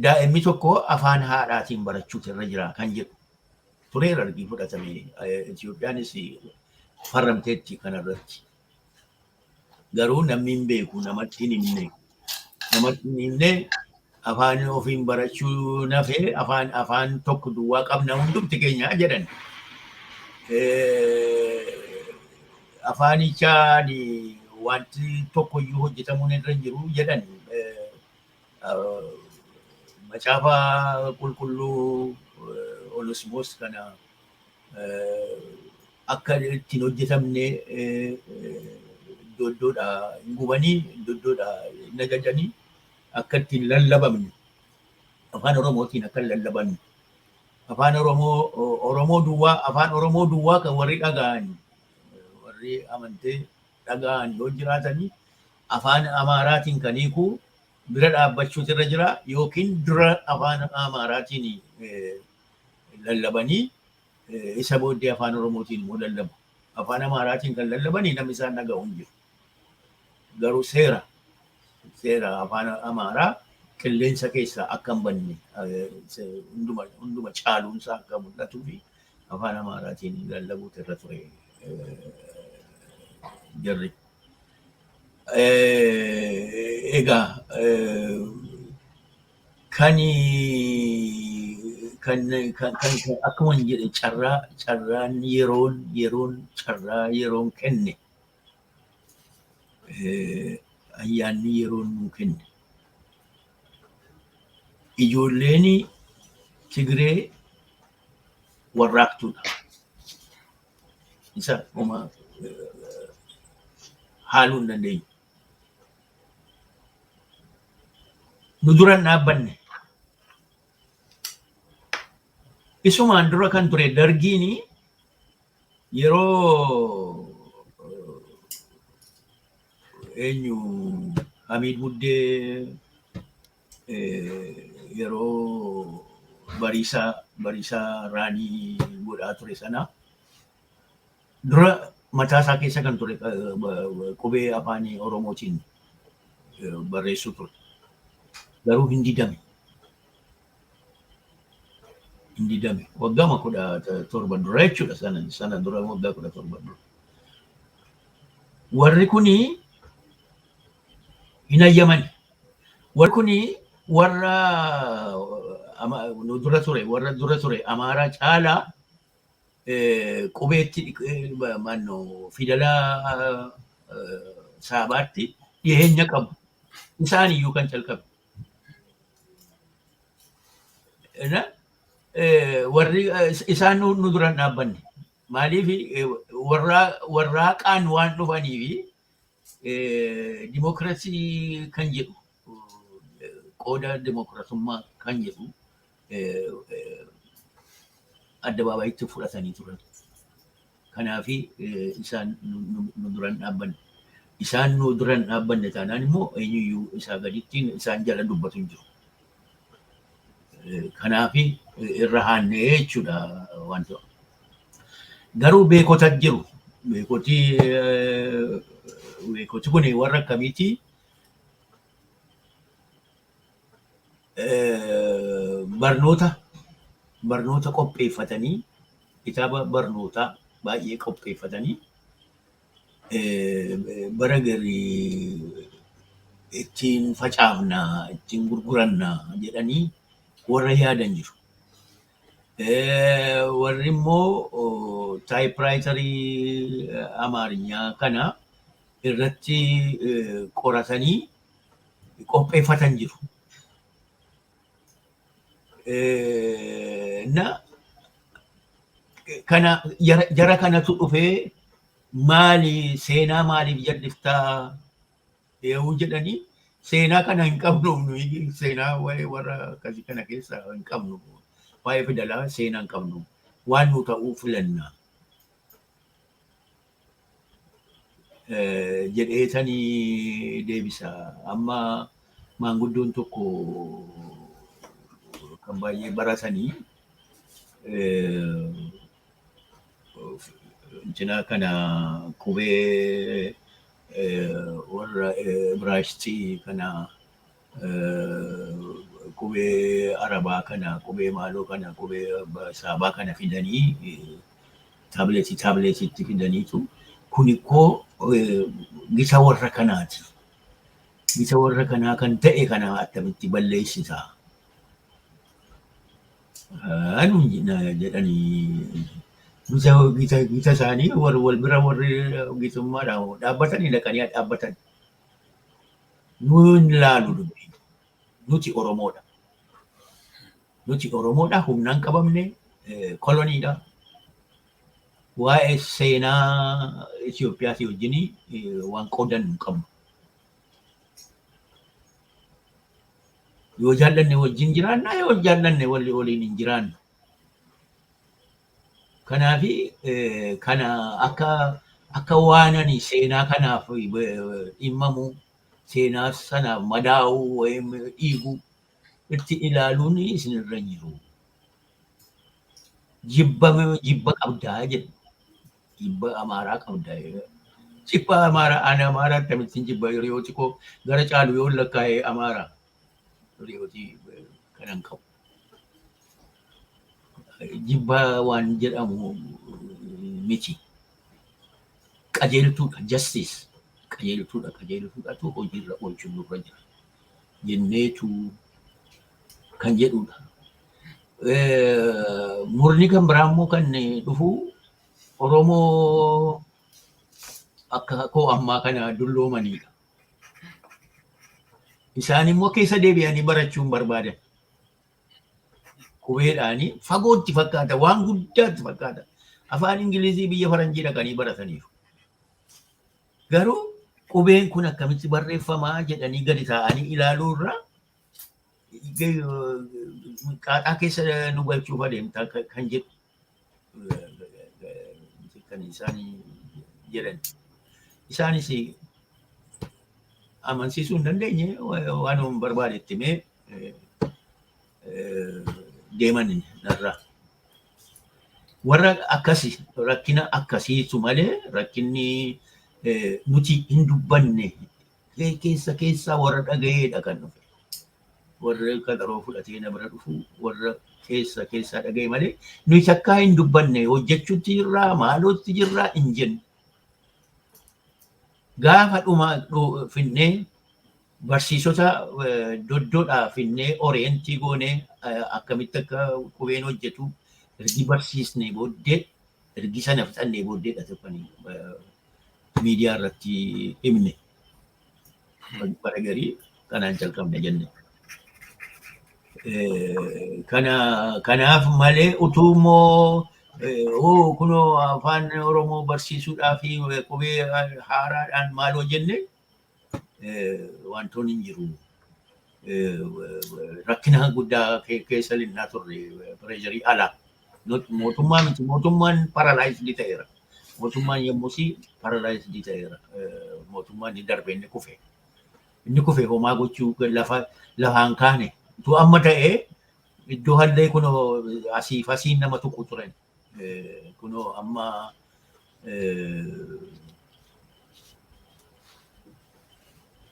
Daa'imni tokko afaan haadhaatiin barachuutu irra jira kan jedhu tureera argii fudhatame. Itoophiyaanis farramteetti kanarratti. Garuu namni hin beeku, namatti hin himne afaan ofiin barachuu nafee afaan tokko duwwaa qabna hundumti keenya jedhan. Afaanichaan wanti tokkoyyuu hojjetamuun irra jiru jedhan. Macaafa qulqulluu Onesimoos kana akka ittiin hojjetamne doddoodha gubanii doddoodha najajanii akka ittiin lallabamne afaan Oromootiin akka lallabamne afaan Oromoo duwwaa kan warri dhaga'an warri amantee dhaga'an yoo jiraatanii afaan Amaaraatiin kan hiikuu bira dhaabbachuutu irra jira yookiin dura afaan Amaaraatiin lallabanii isa booddee afaan Oromootiin immoo lallabu. Afaan Amaaraatiin kan lallabanii namni isaan dhaga'u hin jiru. Garuu seera afaan Amaaraa qilleensa keessaa akka hin banne hunduma caaluunsaa akka mul'atuu fi afaan Amaaraatiin lallabuutu irra ture jarri. Egaa kan akkuma jedhe carraan yeroon kenne ayyaanni yeroon nuu kenne ijoolleen Tigree warraaqtuudha. Isa uma haaluu hin dandeenyu. Nu duraan dhaabbanne. Isumaan dura kan ture dargiin yeroo eenyu Hamiid Muddee yeroo bariisaa raanii godhaa ture sana dura mataa isaa keessa kan ture qubee afaan Oromootiin barreessuu ture. Garuu hin didame. Waggaa 17 dura jechuudha sana dura waggaa 17 dura. Warri kuni hin ayyaman. Warri kuni warra dura ture Amaaraa caalaa qubeetti fidala saabaatti dhiyeenya qabu. Isaan iyyuu kan calqabe. Warri isaan nu duraan dhaabbanne maaliif warraaqaan waan dhufaniif dimokiraasii kan jedhu qooda dimokiraasummaa kan jedhu addabaabayitti fudhatanii turan. Kanaaf isaan nu duraan dhaabbanne. Isaan nu duraan dhaabbanne taanaan immoo eenyuyyuu isaa gaditti isaan jala dubbatu hin jiru. Kanaaf irra haannee jechuudha wanti. Garuu beekota jiru. Beekoti kun warra akkamiiti? Barnoota qopheeffatanii kitaaba barnootaa baay'ee qopheeffatanii bara garii ittiin facaafnaa ittiin gurgurannaa jedhanii warra yaadan jiru. Warri immoo taayipiraayitarii Amaarinyaa kana irratti qoratanii qopheeffatan jiru. Kana jara kanatu dhufee seenaa maaliif jal'iftaa yoo jedhanii seenaa kana hin qabnu seenaa warra akkasii kana keessa hin qabnu waa'ee fidalaa seenaa hin qabnu waan nu ta'uu filanna jedheetanii deebisa. Amma maanguddoon tokko kan baay'ee baratanii cinaa kana qubee warra Ibraayistii kana qubee Arabaa kana qubee maaloo kana qubee Saabaa kana fidanii taabileetiitti fidaniitu kun ikkoo gita warra kanaati. Gita warra kanaa kan ta'e kana attamitti balleessisaa. Anu jedhanii gita isaanii wal bira warri gitummaadhaan dhaabbatanii dhaqanii dhaabbatan. Nuun ilaalu dubbii. Nuti Oromoodha. Nuti Oromoodha humnaan qabamne koloniidha. Waa'ee seenaa Itoophiyaatii wajjin waan qoodan hin qabnu. Yoo jaallanne wajjin jiraanna yoo jaallanne waliin hin jiraannu. Kanaaf kana akka waanani seenaa kanaaf dhimmamu seenaa sanaaf madaa'u wayim dhiigu itti ilaaluun isinirra hin jiru. Jibba qabdaa jedhu. Jibba Amaaraa qabdaa. Jibba Amaaraa ana Amaaraa akkamitti jibba hiriyooti koo gara caalu yoo lakkaa'ee Amaaraa. Hiriyooti kanan qabu. Jibba waan jedhamu miti. Qajeeltuudha justice. Qajeeltuudhatu hojiirra oolchuun nurra jira. Jenneetu kan jedhudha. Murni kan biraammoo kan dhufu Oromoo akka koo ammaa kana dulloomanidha. Isaan immoo keessa deebi'anii barachuun barbaadan. Qubeedhaanii fagootti fakkaata, waan guddaatti fakkaata. Afaan Ingilizii biyya Faranjii dhaqanii barataniiru. Garuu qubeen kun akkamitti barreeffamaa jedhanii gadi taa'anii ilaaluurra qaaxaa keessa nu galchuuf adeemta kan jedhu kan isaanii jedhan. Isaanis amansiisuu hin dandeenye waan barbaadetti mee deeman narraa. Warra akkasii rakkina akkasiitu malee rakkinni nuti hin dubbanne keessa warra dhagayeedha kan dhufe. Warra qaxaroo fudhatee na bira dhufu warra keessa dhagaye malee nuyi takkaa hin dubbanne hojjechuutti jirraa maalootti jirraa hin jennu. Gaafa dhuma finnee barsiisota doddoodhaa finnee oreentii goonee akkamitti akka qubeen hojjetu ergi barsiisnee booddee ergi sana fixannee booddeedha tokkanii miidiyaa irratti himne. Bara garii kanaan jalqabne jenne. Kanaaf malee utuu immoo kunoo afaan Oromoo barsiisuudhaaf qubee haaraadhaan maaloo jenne wantoonni hin jiru. Rakkina guddaa keessa linnaa turre pireesharii alaa. Mootummaa miti mootummaan paralaayisdii ta'eera. Mootummaan yommusii paralaayisdii ta'eera. Mootummaan inni darbe inni kufe. Inni kufe homaa gochuu lafaan kaane. Tu amma ta'ee iddoo hallee kunoo asiif asiin nama tuqu turan. Kunoo amma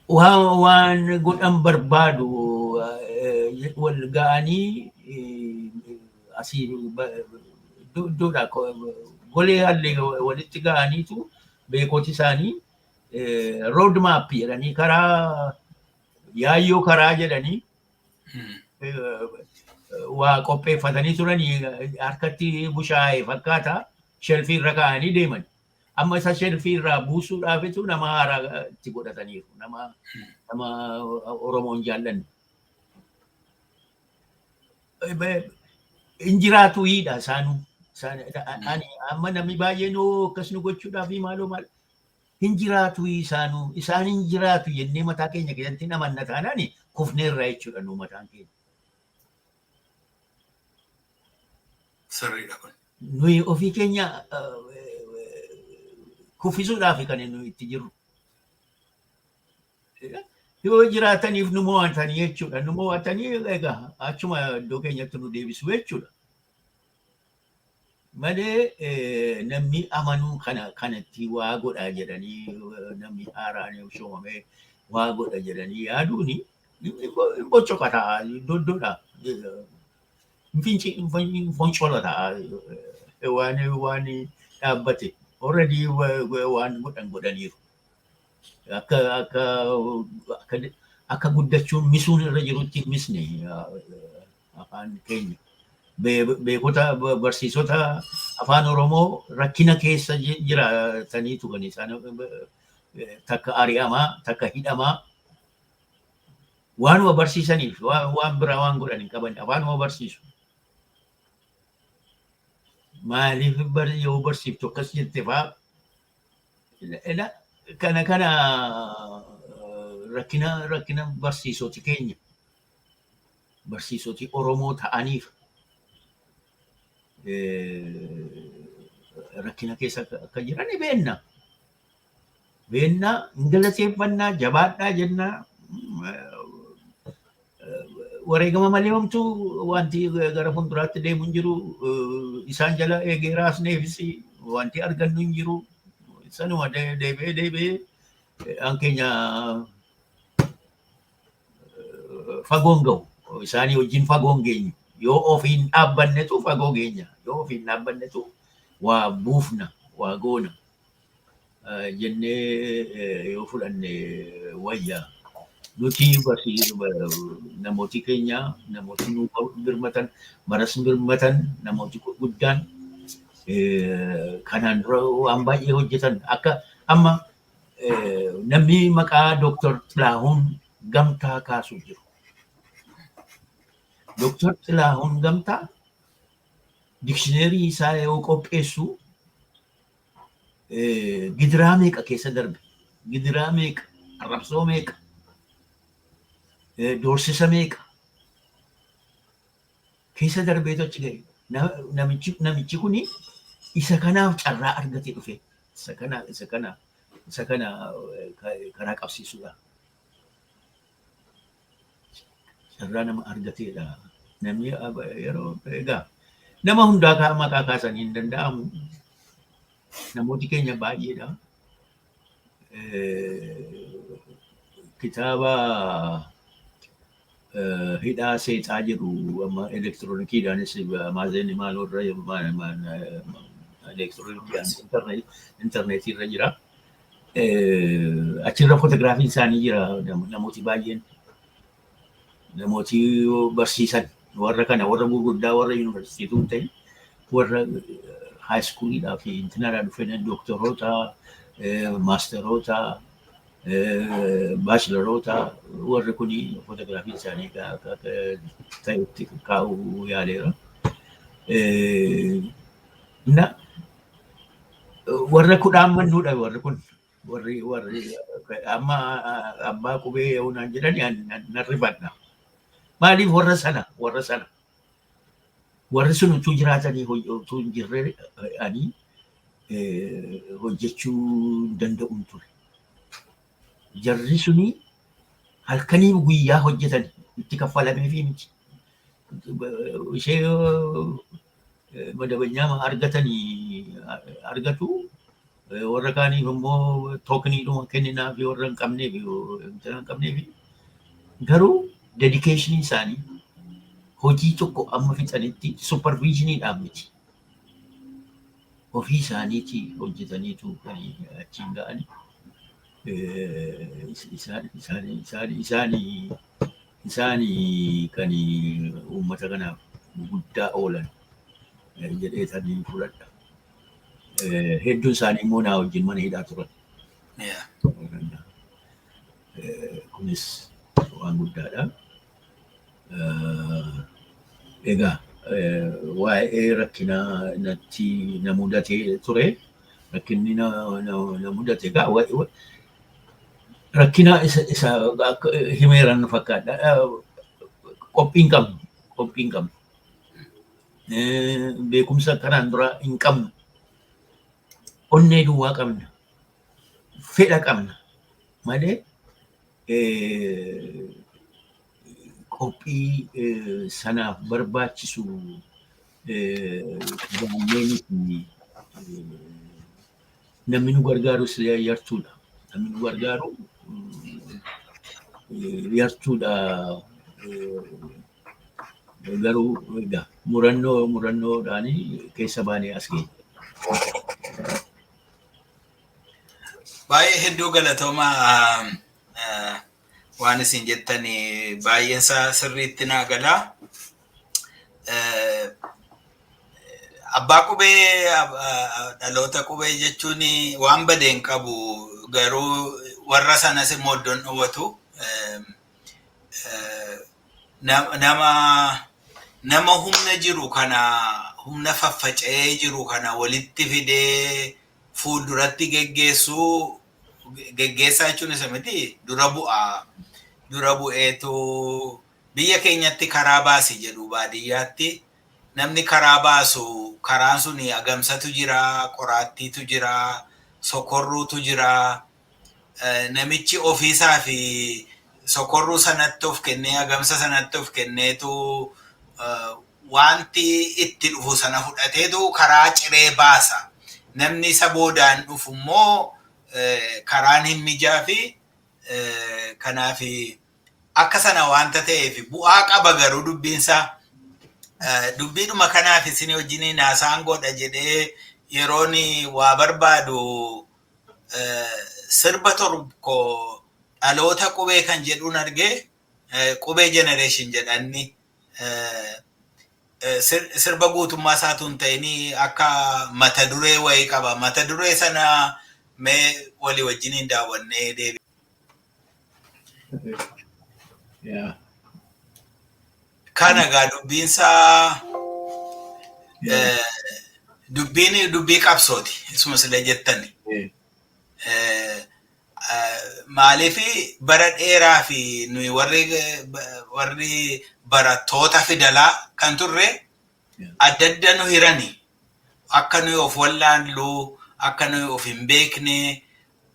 waan godhan barbaadu wal ga'anii asii iddoodha golee hallee walitti ga'aniitu beekoti isaanii road map jedhanii karaa yaayyoo karaa jedhanii waa qopheeffatanii turanii harkatti bushaayee fakkaata shelfii irra kaa'anii deeman. Amma isa shelfii irraa buusuudhaafitu nama haaraa itti godhataniiru. Nama Oromoon jaallanne. Injiraatu hiidha isaanuu. Amma namni baay'een akkas nu gochuudhaaf maaloo maal. Injiraatu isaanuu. Isaan injiraatu jennee mataa keenya keessatti namanna taanaan kufneerraa jechuudha nu mataan keenya. Sirriidha kun. Nuyi ofii keenya kuffisuudhaaf kan nuyi itti jirru. Yoo jiraataniif nu mo'atanii jechuudha. Nu mo'atanii egaa achuma iddoo keenyatti nu deebisu jechuudha. Malee namni amanuu kanatti waa godha jedhanii namni haaraan shoomamee waa godha jedhanii yaaduuni bocoqa ta'a doddoodha. Foncola ta'a waan dhaabbate already waan godhaniiru. Akka guddachuun misuun irra jirutti misne afaan keenya. Beekota barsiisota afaan Oromoo rakkina keessa jiraataniitu kan isaan takka ari'amaa takka hidhamaa waanuma barsiisaniif waan biraa waan godhan hin qaban afaanuma barsiisu. Maaliif yoo barsiiftu akkas jette fa'aa kana rakkina barsiisoti keenya barsiisoti Oromoo ta'aniif rakkina keessa akka jiran beenna. Beenna galateeffannaa jabaadhaa jennaa wareegama malee homtuu wanti gara fuulduraatti deemu hin jiru. Isaan jala eegee raasneefis wanti argannu hin jiru. Sanuma deebi'ee hankeenya fagoon gahu isaanii wajjin fagoon geenyu. Yoo ofiin dhaabbannetu fagoo geenya. Yoo ofiin dhaabbannetu waa buufna, waa goona jennee yoo fudhanne wayyaa. Nuti namooti keenya, namooti nu birmatan, baras birmatan, namooti guddaan kanaan dura waan baay'ee hojjetan. Akka amma namni maqaa Dr. Xilahuun Gamtaa kaasuu jiru. Dr. Xilahuun Gamtaa dikshineerii isaa yoo qopheessu gidiraa meeqa keessa darbe? Gidiraa meeqa? Arrabsoo meeqa? Doorsisa meeqa? Keessa darbeetu achi gahe. Namichi kuni isa kanaaf carraa argatee dhufe. Isa kana karaa qabsiisuudha. Carraa nama argateedha. Namni yeroo egaa nama hundaa maqaa kaasanii hin danda'amu. Namooti keenya baay'eedha. Kitaaba hidhaa seexaa jedhu amma elektiroonikiidhaanis maazeen maalirra elektiroonikiidhaan intarneetii irra jira. Achirra footograafiin isaanii jira. Namooti baay'een namooti barsiisan warra kana warra gurguddaa warra yuunivarsiitii ta'e warra haayiskuulidhaa fi intinaadhaa dhufan doktoroota, maasteroota, baachelaroota warri kun footograafiin isaanii ta'etti kaa'uu yaaleera. Warra kudhaan mannuudha warri kun. Warri amma abbaa qubee yoonaan jedhani narrifadha. Maaliif warra sana? Warri sun utuu jiraatanii utuu hin jirre ani hojjechuu danda'uun ture. Jarri suni halkanii guyyaa hojjetan itti kaffalamee fi miti. Ishee madabanyaa argatu warra kaaniif immoo tookniidhuma kenninaa fi warra hin qabneef garuu dedikeeshinii isaanii hojii tokko amma fixanitti supervisioniidhaan miti. Ofii isaaniitii hojjetaniitu kan achiin ga'ani. Isaanii kan uummata kanaaf guddaa oolan jedheetanii fudhadha. Hedduun isaanii immoo naa wajjin mana hidhaa turan. Kunis waan guddaadha. Egaa waa'ee rakkinaa natti na mudatee ture. Rakkinni na mudate egaa rakkina isa himeeran fakkaadha. Qophiin qabnu. Beekumsa kanaan dura hin qabnu. Onnee duwwaa qabna. Fedha qabna. Malee qophii sanaaf barbaachisu gaanneenii fi namni nu gargaarus yartuudha. Namni nu gargaaru yartuudha. Garuu egaa murannoodhaan keessa baanee as geenye. Baay'ee hedduu galatoomaa waan isin jettanii baay'een isaa sirriitti naa galaa. Abbaa qubee dhaloota qubee jechuun waan badeen qabu garuu warra sanas immoo iddoon dhowwatu nama humna jiru kana humna faffaca'ee jiru kana walitti fidee fuulduratti geggeessaa jechuun isa miti dura bu'eetu biyya keenyatti karaa baasi jedhu baadiyyaatti namni karaa baasu karaan sun agamsatu jira, qoraattiitu jira, sokorruutu jira. Namichi ofiisaa fi sokorruu sanatti of kennee agamsa sanatti of kenneetu wanti itti dhufu sana fudhateetu karaa ciree baasa. Namni isa boodaan dhufu immoo karaan hin mijaa fi kanaaf akka sana wanta ta'eef bu'aa qaba garuu dubbiinsaa. Dubbiidhuma kanaaf isin wajjin naasaan godha jedhee yeroon waa barbaadu sirba tokko dhaloota qubee kan jedhuun argee qubee generation jedhanni sirba guutummaa isaatu hin ta'in akka mata duree wayii qaba. Mata duree sana mee walii wajjin daawwannee deebi. Kana egaa dubbiinsaa dubbii qabsooti. Isuma sila jettani. Maaliif bara dheeraa fi nuyi warri barattoota fidalaa kan turre adda adda nu hirani. Akka nuyi of wallaallu, akka nuyi of hin beekne,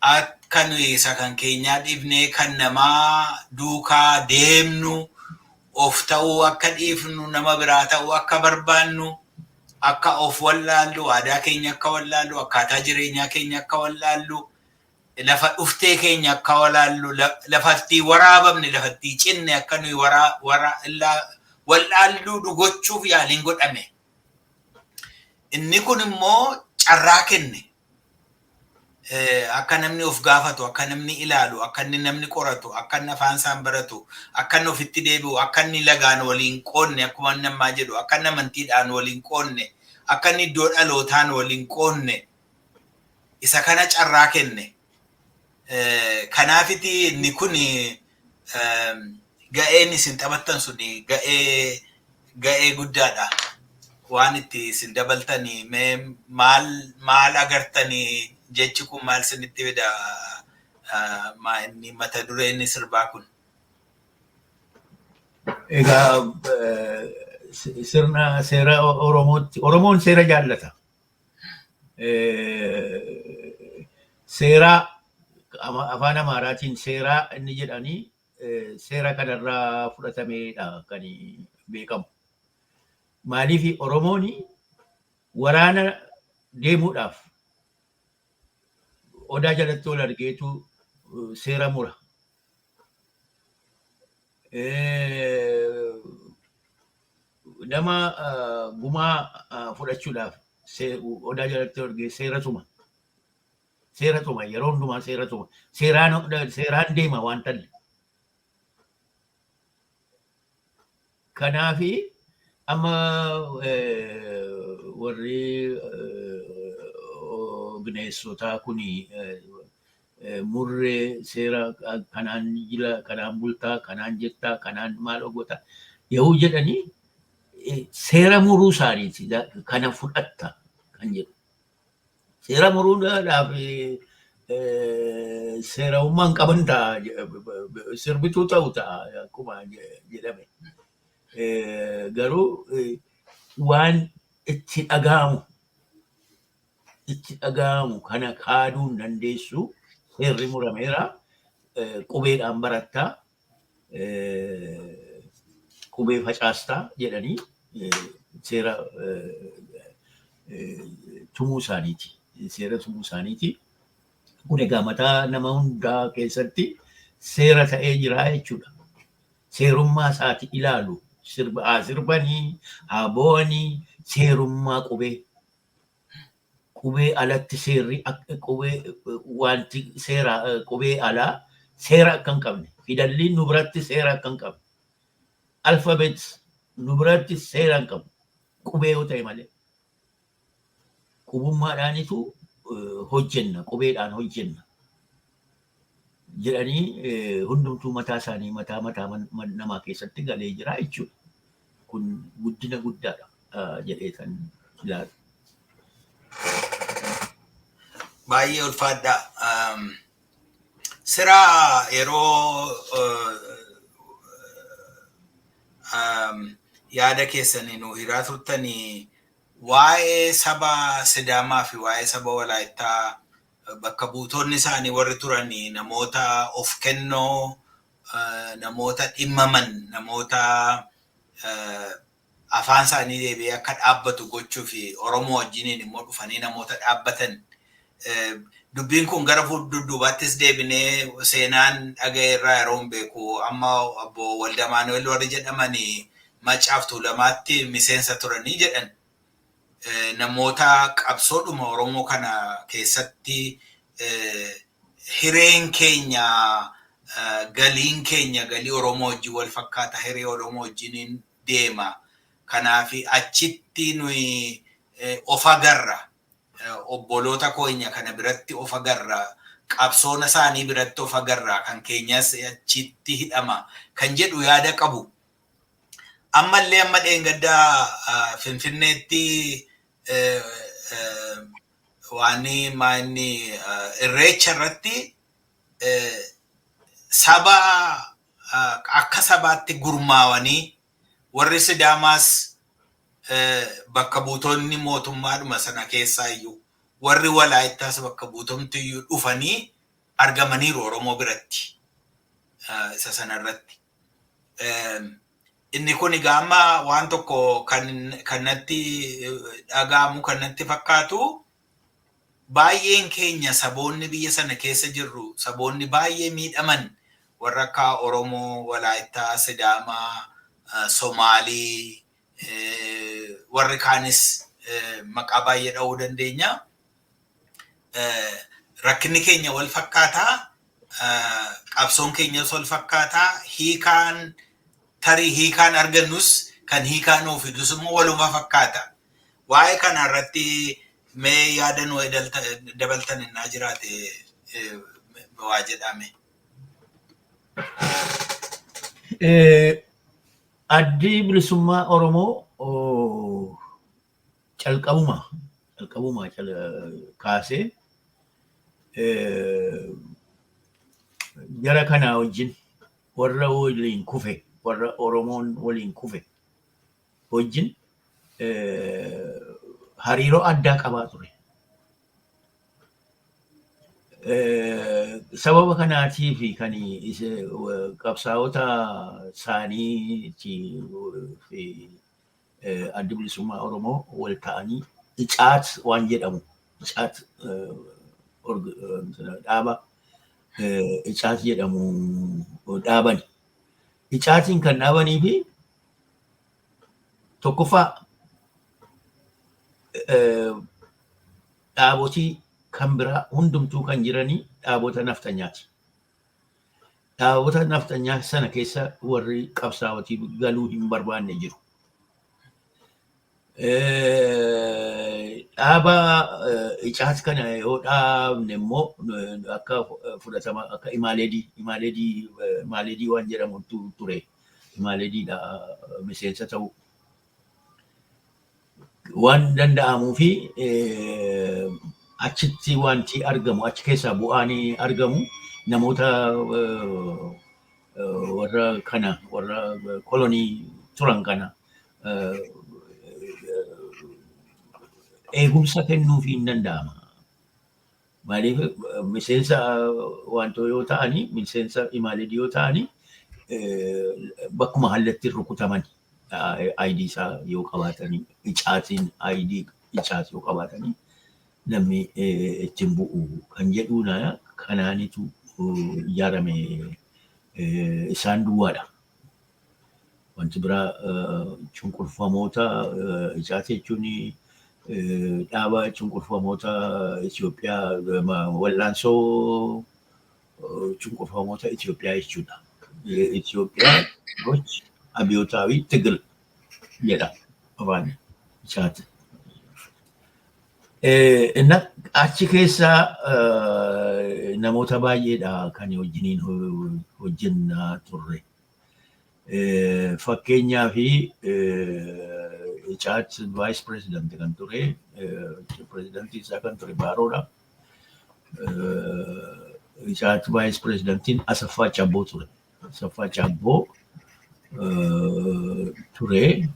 akka nuyi isa kan keenyaa dhiifne kan namaa duukaa deemnu. Of ta'uu akka dhiifnu nama biraa ta'uu akka barbaannu akka of wallaallu aadaa keenya akka wallaallu akkaataa jireenyaa keenya akka wallaallu lafa dhuftee keenya akka wallaallu lafatti waraabamne lafatti cinne akka nuyi wallaallu dhugochuuf yaaliin godhame. Inni kun immoo carraa kenne. Akka namni of gaafatu, akka namni ilaalu, akka namni qoratu, akka afaan isaan baratu, akka ofitti deebi'u, akka lagaan waliin qoonne, akkuma namaa jedhu, akka amantiidhaan waliin qoonne, akka iddoo dhalootaan waliin qoonne, isa kana carraa kenne. Kanaafiti inni kun ga'een isin taphattan suni ga'ee guddaadha. Waan itti isin dabaltanii maal agartanii jechi kun maal isinitti fida inni mata duree inni sirbaa kun? Egaa sirna seera Oromootti Oromoon seera jaallata. Seera afaan Amaaraatiin seeraa inni jedhanii seera kanarraa fudhatameedha kan beekamu. Maaliif Oromoon waraana deemuudhaaf odaa jalatti ol argeetu seera mura. Nama gumaa fudhachuudhaaf odaa jalatti ol argee seera tuma. Yeroo hundumaa seera tuma. Seeraan deema waan talle. Kanaafi amma warri bineensota kuni murree seera kanaan jila, kanaan bultaa, kanaan jettaa, kanaan maal ogoota yoo jedhanii seera muruu isaaniiti kana fudhatta kan jedhu. Seera muruudhaaf seerummaan qaban ta'a sirbituu ta'u ta'a akkuma jedhame. Garuu waan itti dhaga'amu kana kaaduun dandeessu seerri murameera. qubeedhaan barattaa qubee facaastaa jedhanii seera tumuu isaaniiti. Seera tumuu isaaniiti. Kun egaa mataa nama hundaa keessatti seera ta'ee jira jechuudha. Seerummaa isaati ilaalu. Sirbanii, haa boo'anii seerummaa qubee. Qubee alatti seerri qubee wanti seera qubee alaa seera akka hin qabne. Fidalliin nu biratti seera akka hin qabne. Alfabet nu biratti seera hin qabne. Qubee yoo ta'e malee. Qubummaadhaanitu hojjenna, qubeedhaan hojjenna. Jedhanii hundumtuu mataa isaanii mataa namaa keessatti galee jira jechuudha. Kun guddina guddaadha jedhee kan ilaalu. Baay'ee ulfaadha. Sira yeroo yaada keessanii nu hiraa turtanii waa'ee saba Sidaamaa fi waa'ee saba Walaayittaa bakka buutonni isaanii warri turanii namoota of kennoo, namoota dhimmaman, namoota afaan isaanii deebi'ee akka dhaabbatu gochuu fi Oromoo wajjiniin immoo dhufanii namoota dhaabbatan. Dubbiin kun gara fuulduraattis deebinee seenaan dhagayeerraa yeroo hin beeku amma obbo Waldamaanuweel warri jedhamanii Macaaf Tuulamaatti miseensa turanii jedhan. Namoota qabsoodhuma Oromoo kana keessatti hireen keenya galiin keenya galii Oromoo wajjin wal fakkaata hiree Oromoo wajjiniin deema. Kanaaf achitti nuyi of agarra. Obboloota keenya kana biratti of agarra. Qabsoona isaanii biratti of agarra. Kan keenyas achitti hidhama. Kan jedhu yaada qabu. Ammallee amma dheengaddaa Finfinneetti waani maanni irreecha irratti saba akka sabaatti gurmaawanii warri Sidaamaas bakka buutonni mootummaadhuma sana keessaa iyyuu warri Walaayittaas bakka buutomti iyyuu dhufanii argamaniiru Oromoo biratti isa sanarratti. Inni kun egaa amma waan tokko kanatti dhaga'amu kanatti fakkaatu baay'een keenya saboonni biyya sana keessa jirru saboonni baay'ee miidhaman warra akka Oromoo, Walaayittaa, Sidaamaa, Somaalii warri kaanis maqaa baay'ee dha'uu dandeenya. Rakkinni keenya wal fakkaataa, qabsoon keenyas wal fakkaataa, hiikaan argannus kan hiikaan nuuf fidus immoo waluma fakkaata. Waa'ee kana irratti mee yaada nu dabaltan innaa jiraate waa jedhame. Addi bilisummaa Oromoo calqabuma kaasee jara kana wajjin warra waliin kufe warra Oromoon waliin kufe wajjin hariiroo addaa qabaa ture. Sababa kanaatiif kan qabsaa'ota isaanii fi addi bilisummaa Oromoo wal ta'anii Icaat waan jedhamu Icaat dhaaba Icaat jedhamu dhaaban. Icaatiin kan dhaabanii fi tokkoffaa dhaabotii kan biraa hundumtuu kan jiranii dhaabota naftanyaati. Dhaabota naftanyaa sana keessa warri qabsaa'otii galuu hin barbaanne jiru. Dhaaba Icaat kana yoo dhaabne immoo akka fudhatama akka Imaaleedii waan jedhamutu ture. Imaaleediidha miseensa ta'u waan danda'amuu fi achitti wanti argamu achi keessaa bu'aanii argamu namoota warra kolonii turan kana eegumsa kennuuf hin danda'ama. Maaliif miseensa wantoo yoo ta'anii, miseensa imaalidii yoo ta'anii bakkuma hallatti rukutaman ID isaa yoo qabaatanii, icaatiin ID icaas yoo qabaatanii namni ittiin bu'u kan jedhuuna kanaanitu ijaarame isaan duwwaadha. Wanti biraa cunqurfamoota icaatii jechuun dhaaba cunqurfamoota Itoophiyaa wallaansoo cunqurfamoota Itoophiyaa jechuudha. Itoophiyaa gochi abiyootaawii Tigil jedha afaan isaati. Achi keessaa namoota baay'eedha kan wajjiniin hojjennaa turre. Fakkeenyaa fi Icaat Vice President kan ture, Presidentii isaa kan ture Baaroodha. Icaat Vice Presidentiin Asaffaa Cabboo ture. Asaffaa Cabboo ture.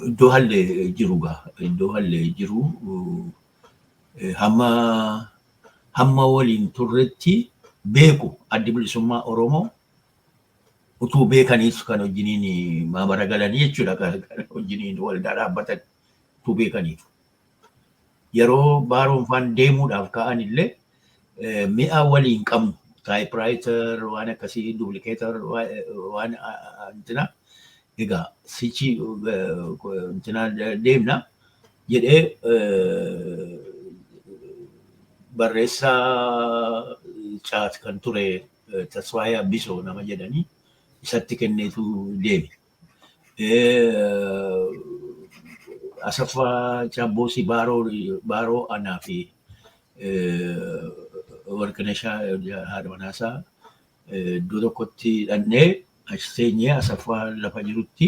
Iddoo hallee jiru iddoo hallee jiru hamma waliin turretti beeku addi bilisummaa Oromoo utuu beekaniis kan wajjiniin maamara galanii jechuudha. Kan wajjiniin waldaa dhaabbatan utuu beekaniitu. Yeroo Baaroon faan deemuudhaaf ka'an illee mi'a waliin qabnu taayipiraayiter waan akkasii duublikeetar waan antina egaa sichi antina deemna jedhee barreessaa Icaat kan ture Tasfaayee Abbisoo nama jedhanii isatti kenneetu deeme. Asaffaa Cabboosi Baaroo anaa fi Warqinashaa haadha manaasaa iddoo tokkotti dhannee achi teenyee Asaffaa lafa jirutti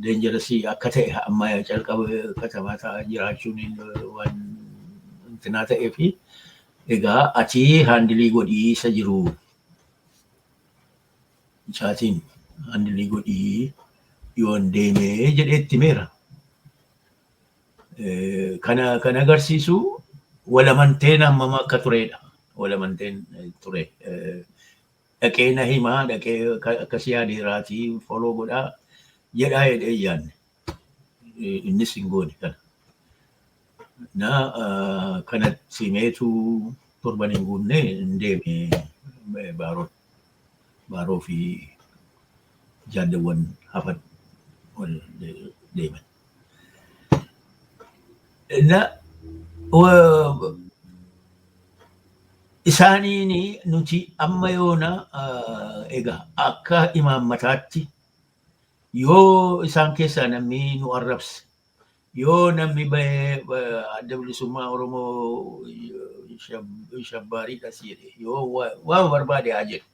deenjarasii akka ta'e amma calqaba katamaa ta'aa jiraachuun waan intinaa ta'ee fi egaa achi haandilii godhii isa jiru Icaatiin haandilii godhii yoon deemee jedheetti meera. Kan agarsiisu walamanteen hammam akka turedha. Walamanteen ture. Dhaqee na himaa, dhaqee akkasii yaadheeraatii foloo godhaa jedhaa jedhee yaadne. Innis hin goone kana. Kanatti meetu torban hin guunne hin deeme Baaroo fi jaalawwan hafan wal deeman. Isaaniin nuti amma yoona egaa akka imaammataatti yoo isaan keessaa namni nu arrabse, yoo namni bahee adda bilisummaa Oromoo shabbaariidhas jedhe, yoo waan barbaade haa jedhu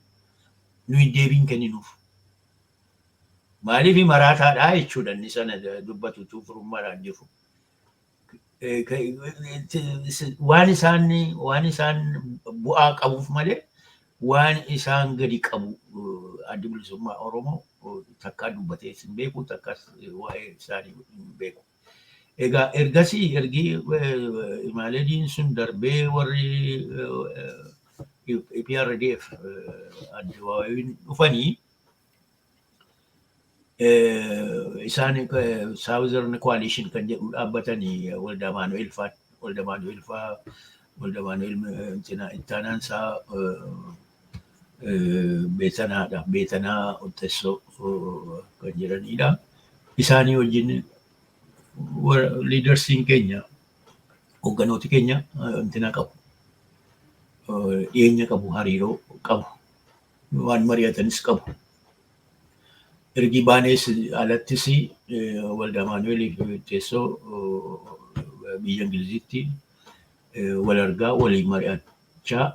nuyi deebiin kenninuuf. Maaliif maraataadhaa jechuudha inni sana dubbatutu furummaadhaan jiru. Waan isaan bu'aa qabuuf malee waan isaan gadi qabu adda bilisummaa Oromoo takkaa dubbatee hin beeku, takkas waa'ee isaanii hin beeku. Egaa ergasii ergi imaalediin sun darbee warri EPRDF adda waawiin dhufanii isaan Southern Coalition kan jedhu dhaabbatanii Waldaa Maanu'eel fa'aa Waldaa Maanu'eel ittaanaan isaa Beetanaa Ottessoo kan jedhanidha. Isaanii wajjin liidarsiin keenya hoogganooti keenya intina qabu. Dhiyeenya qabu, hariiroo qabu, waan mari'atanis qabu. Ergi baanees alattis Waldaa Maanu'eel teessoo biyya Ingilizitti wal argaa waliin mari'achaa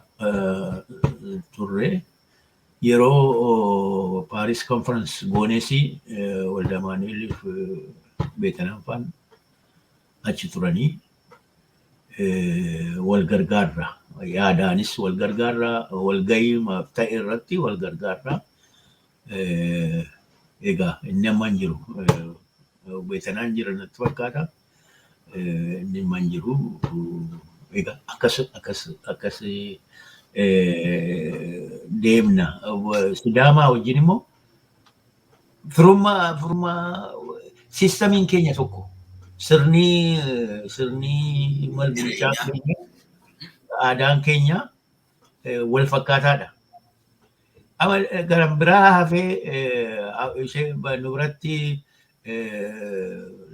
turre. Yeroo Paris Conference goonees Waldaa Maanu'eel Beetanaan fa'aan achi turanii wal gargaarra. Yaadaanis wal gargaarra, wal gahii ta'e irratti wal gargaarra. Egaa inni amma hin jiru. Beetanaan jira natti fakkaata. inni manjiru egaa akkas deemna. Sidaamaa wajjin immoo firummaa siistamiin keenya tokko sirni malbulchaa keenya aadaan keenya wal fakkaataadha. Ama garan biraa hafee ishee nu biratti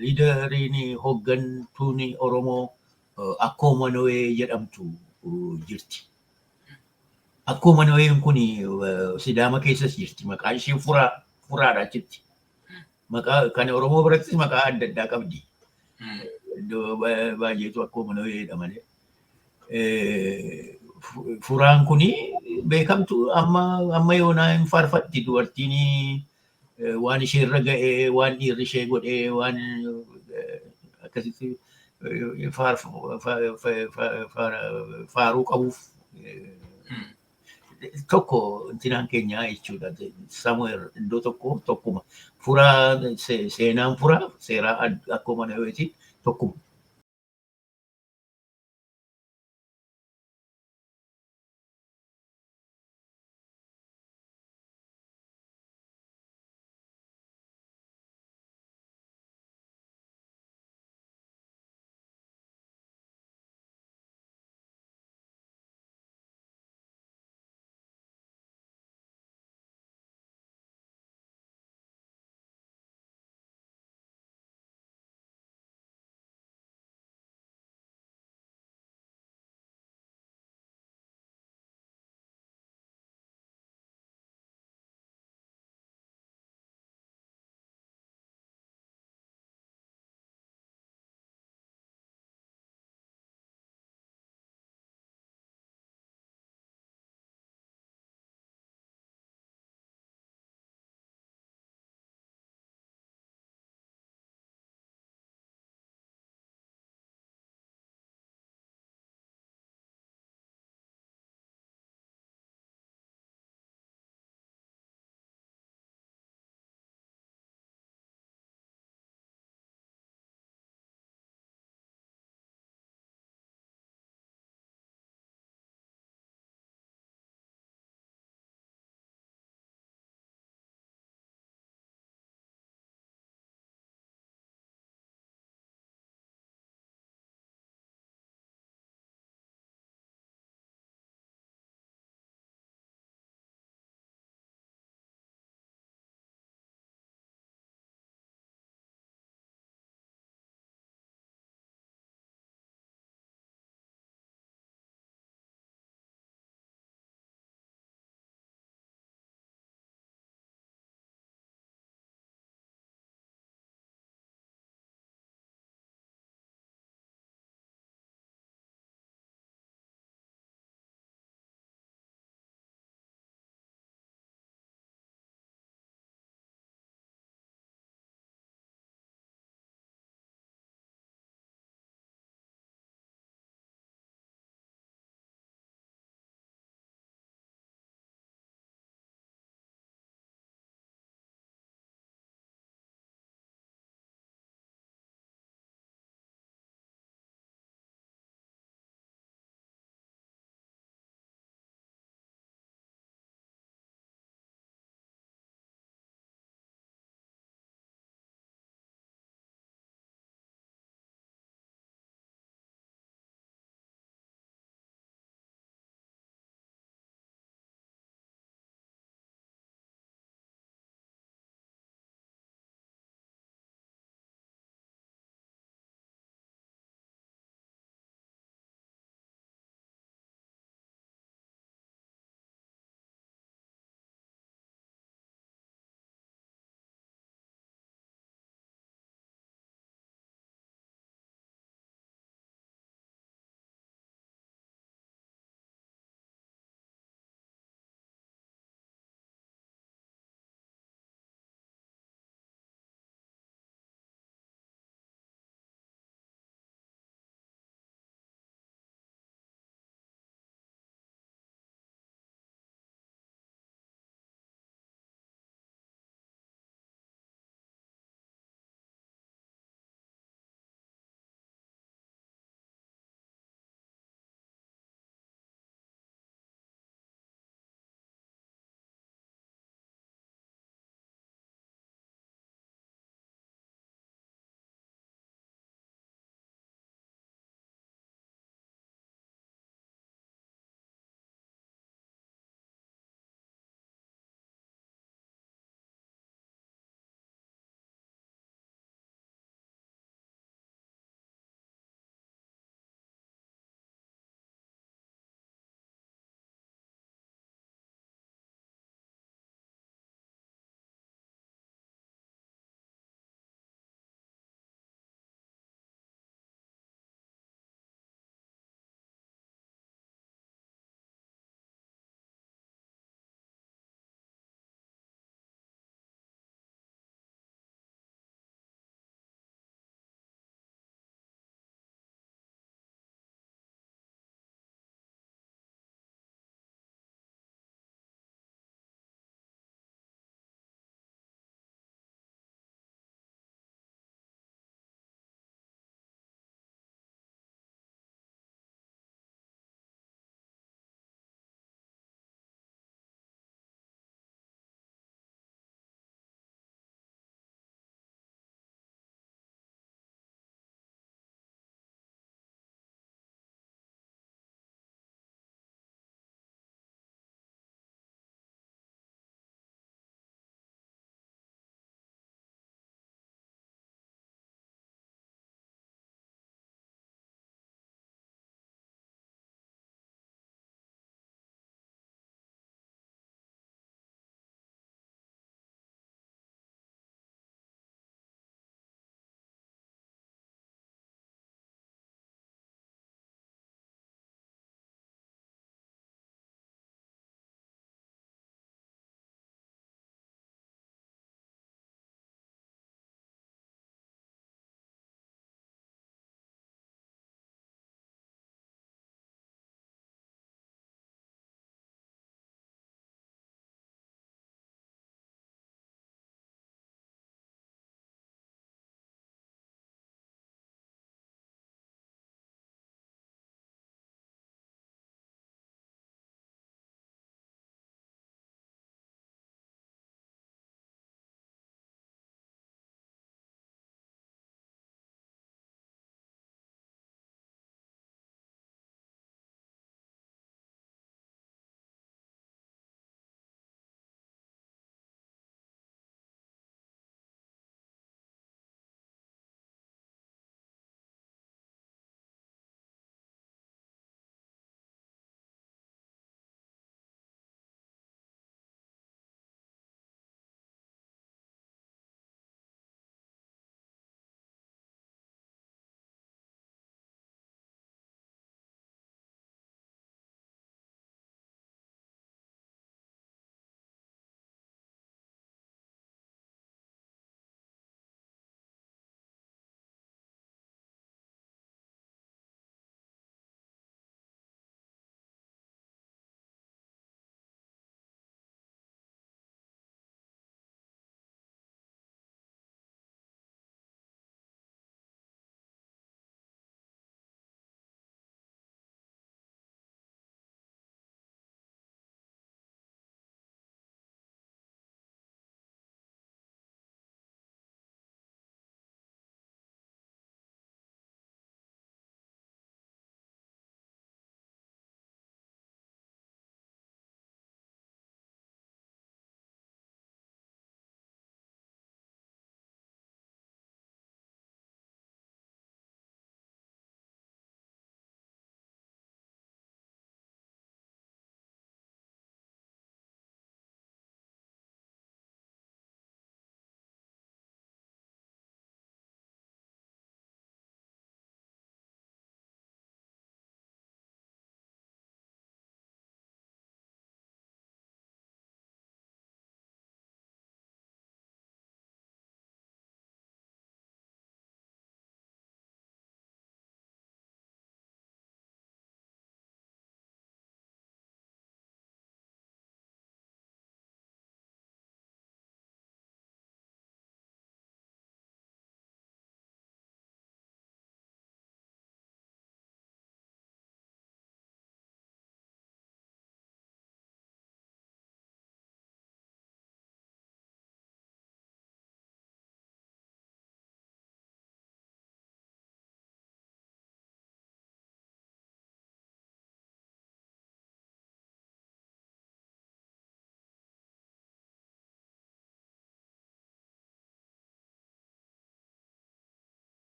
liidariin hooggantuun Oromoo Akkooma No'ee jedhamtu jirti. Akkooma No'een kun Sidaama keessas jirti. Maqaan ishee furaadha achitti. Maqaa kan Oromoo birattis maqaa adda addaa qabdi. Iddoo baay'eetu Akkooma No'eedha malee. Furaan kun beekamtu amma yoonaa hin faarfatti dubartiin waan ishee irra ga'ee waan dhiirri ishee godhee waan akkasitti faaruu qabuuf tokko intinaan keenyaa jechuudha. Samu'eer iddoo tokkuma. Furaa seenaan furaa seeraa Akkooma No'eeti tokkuma.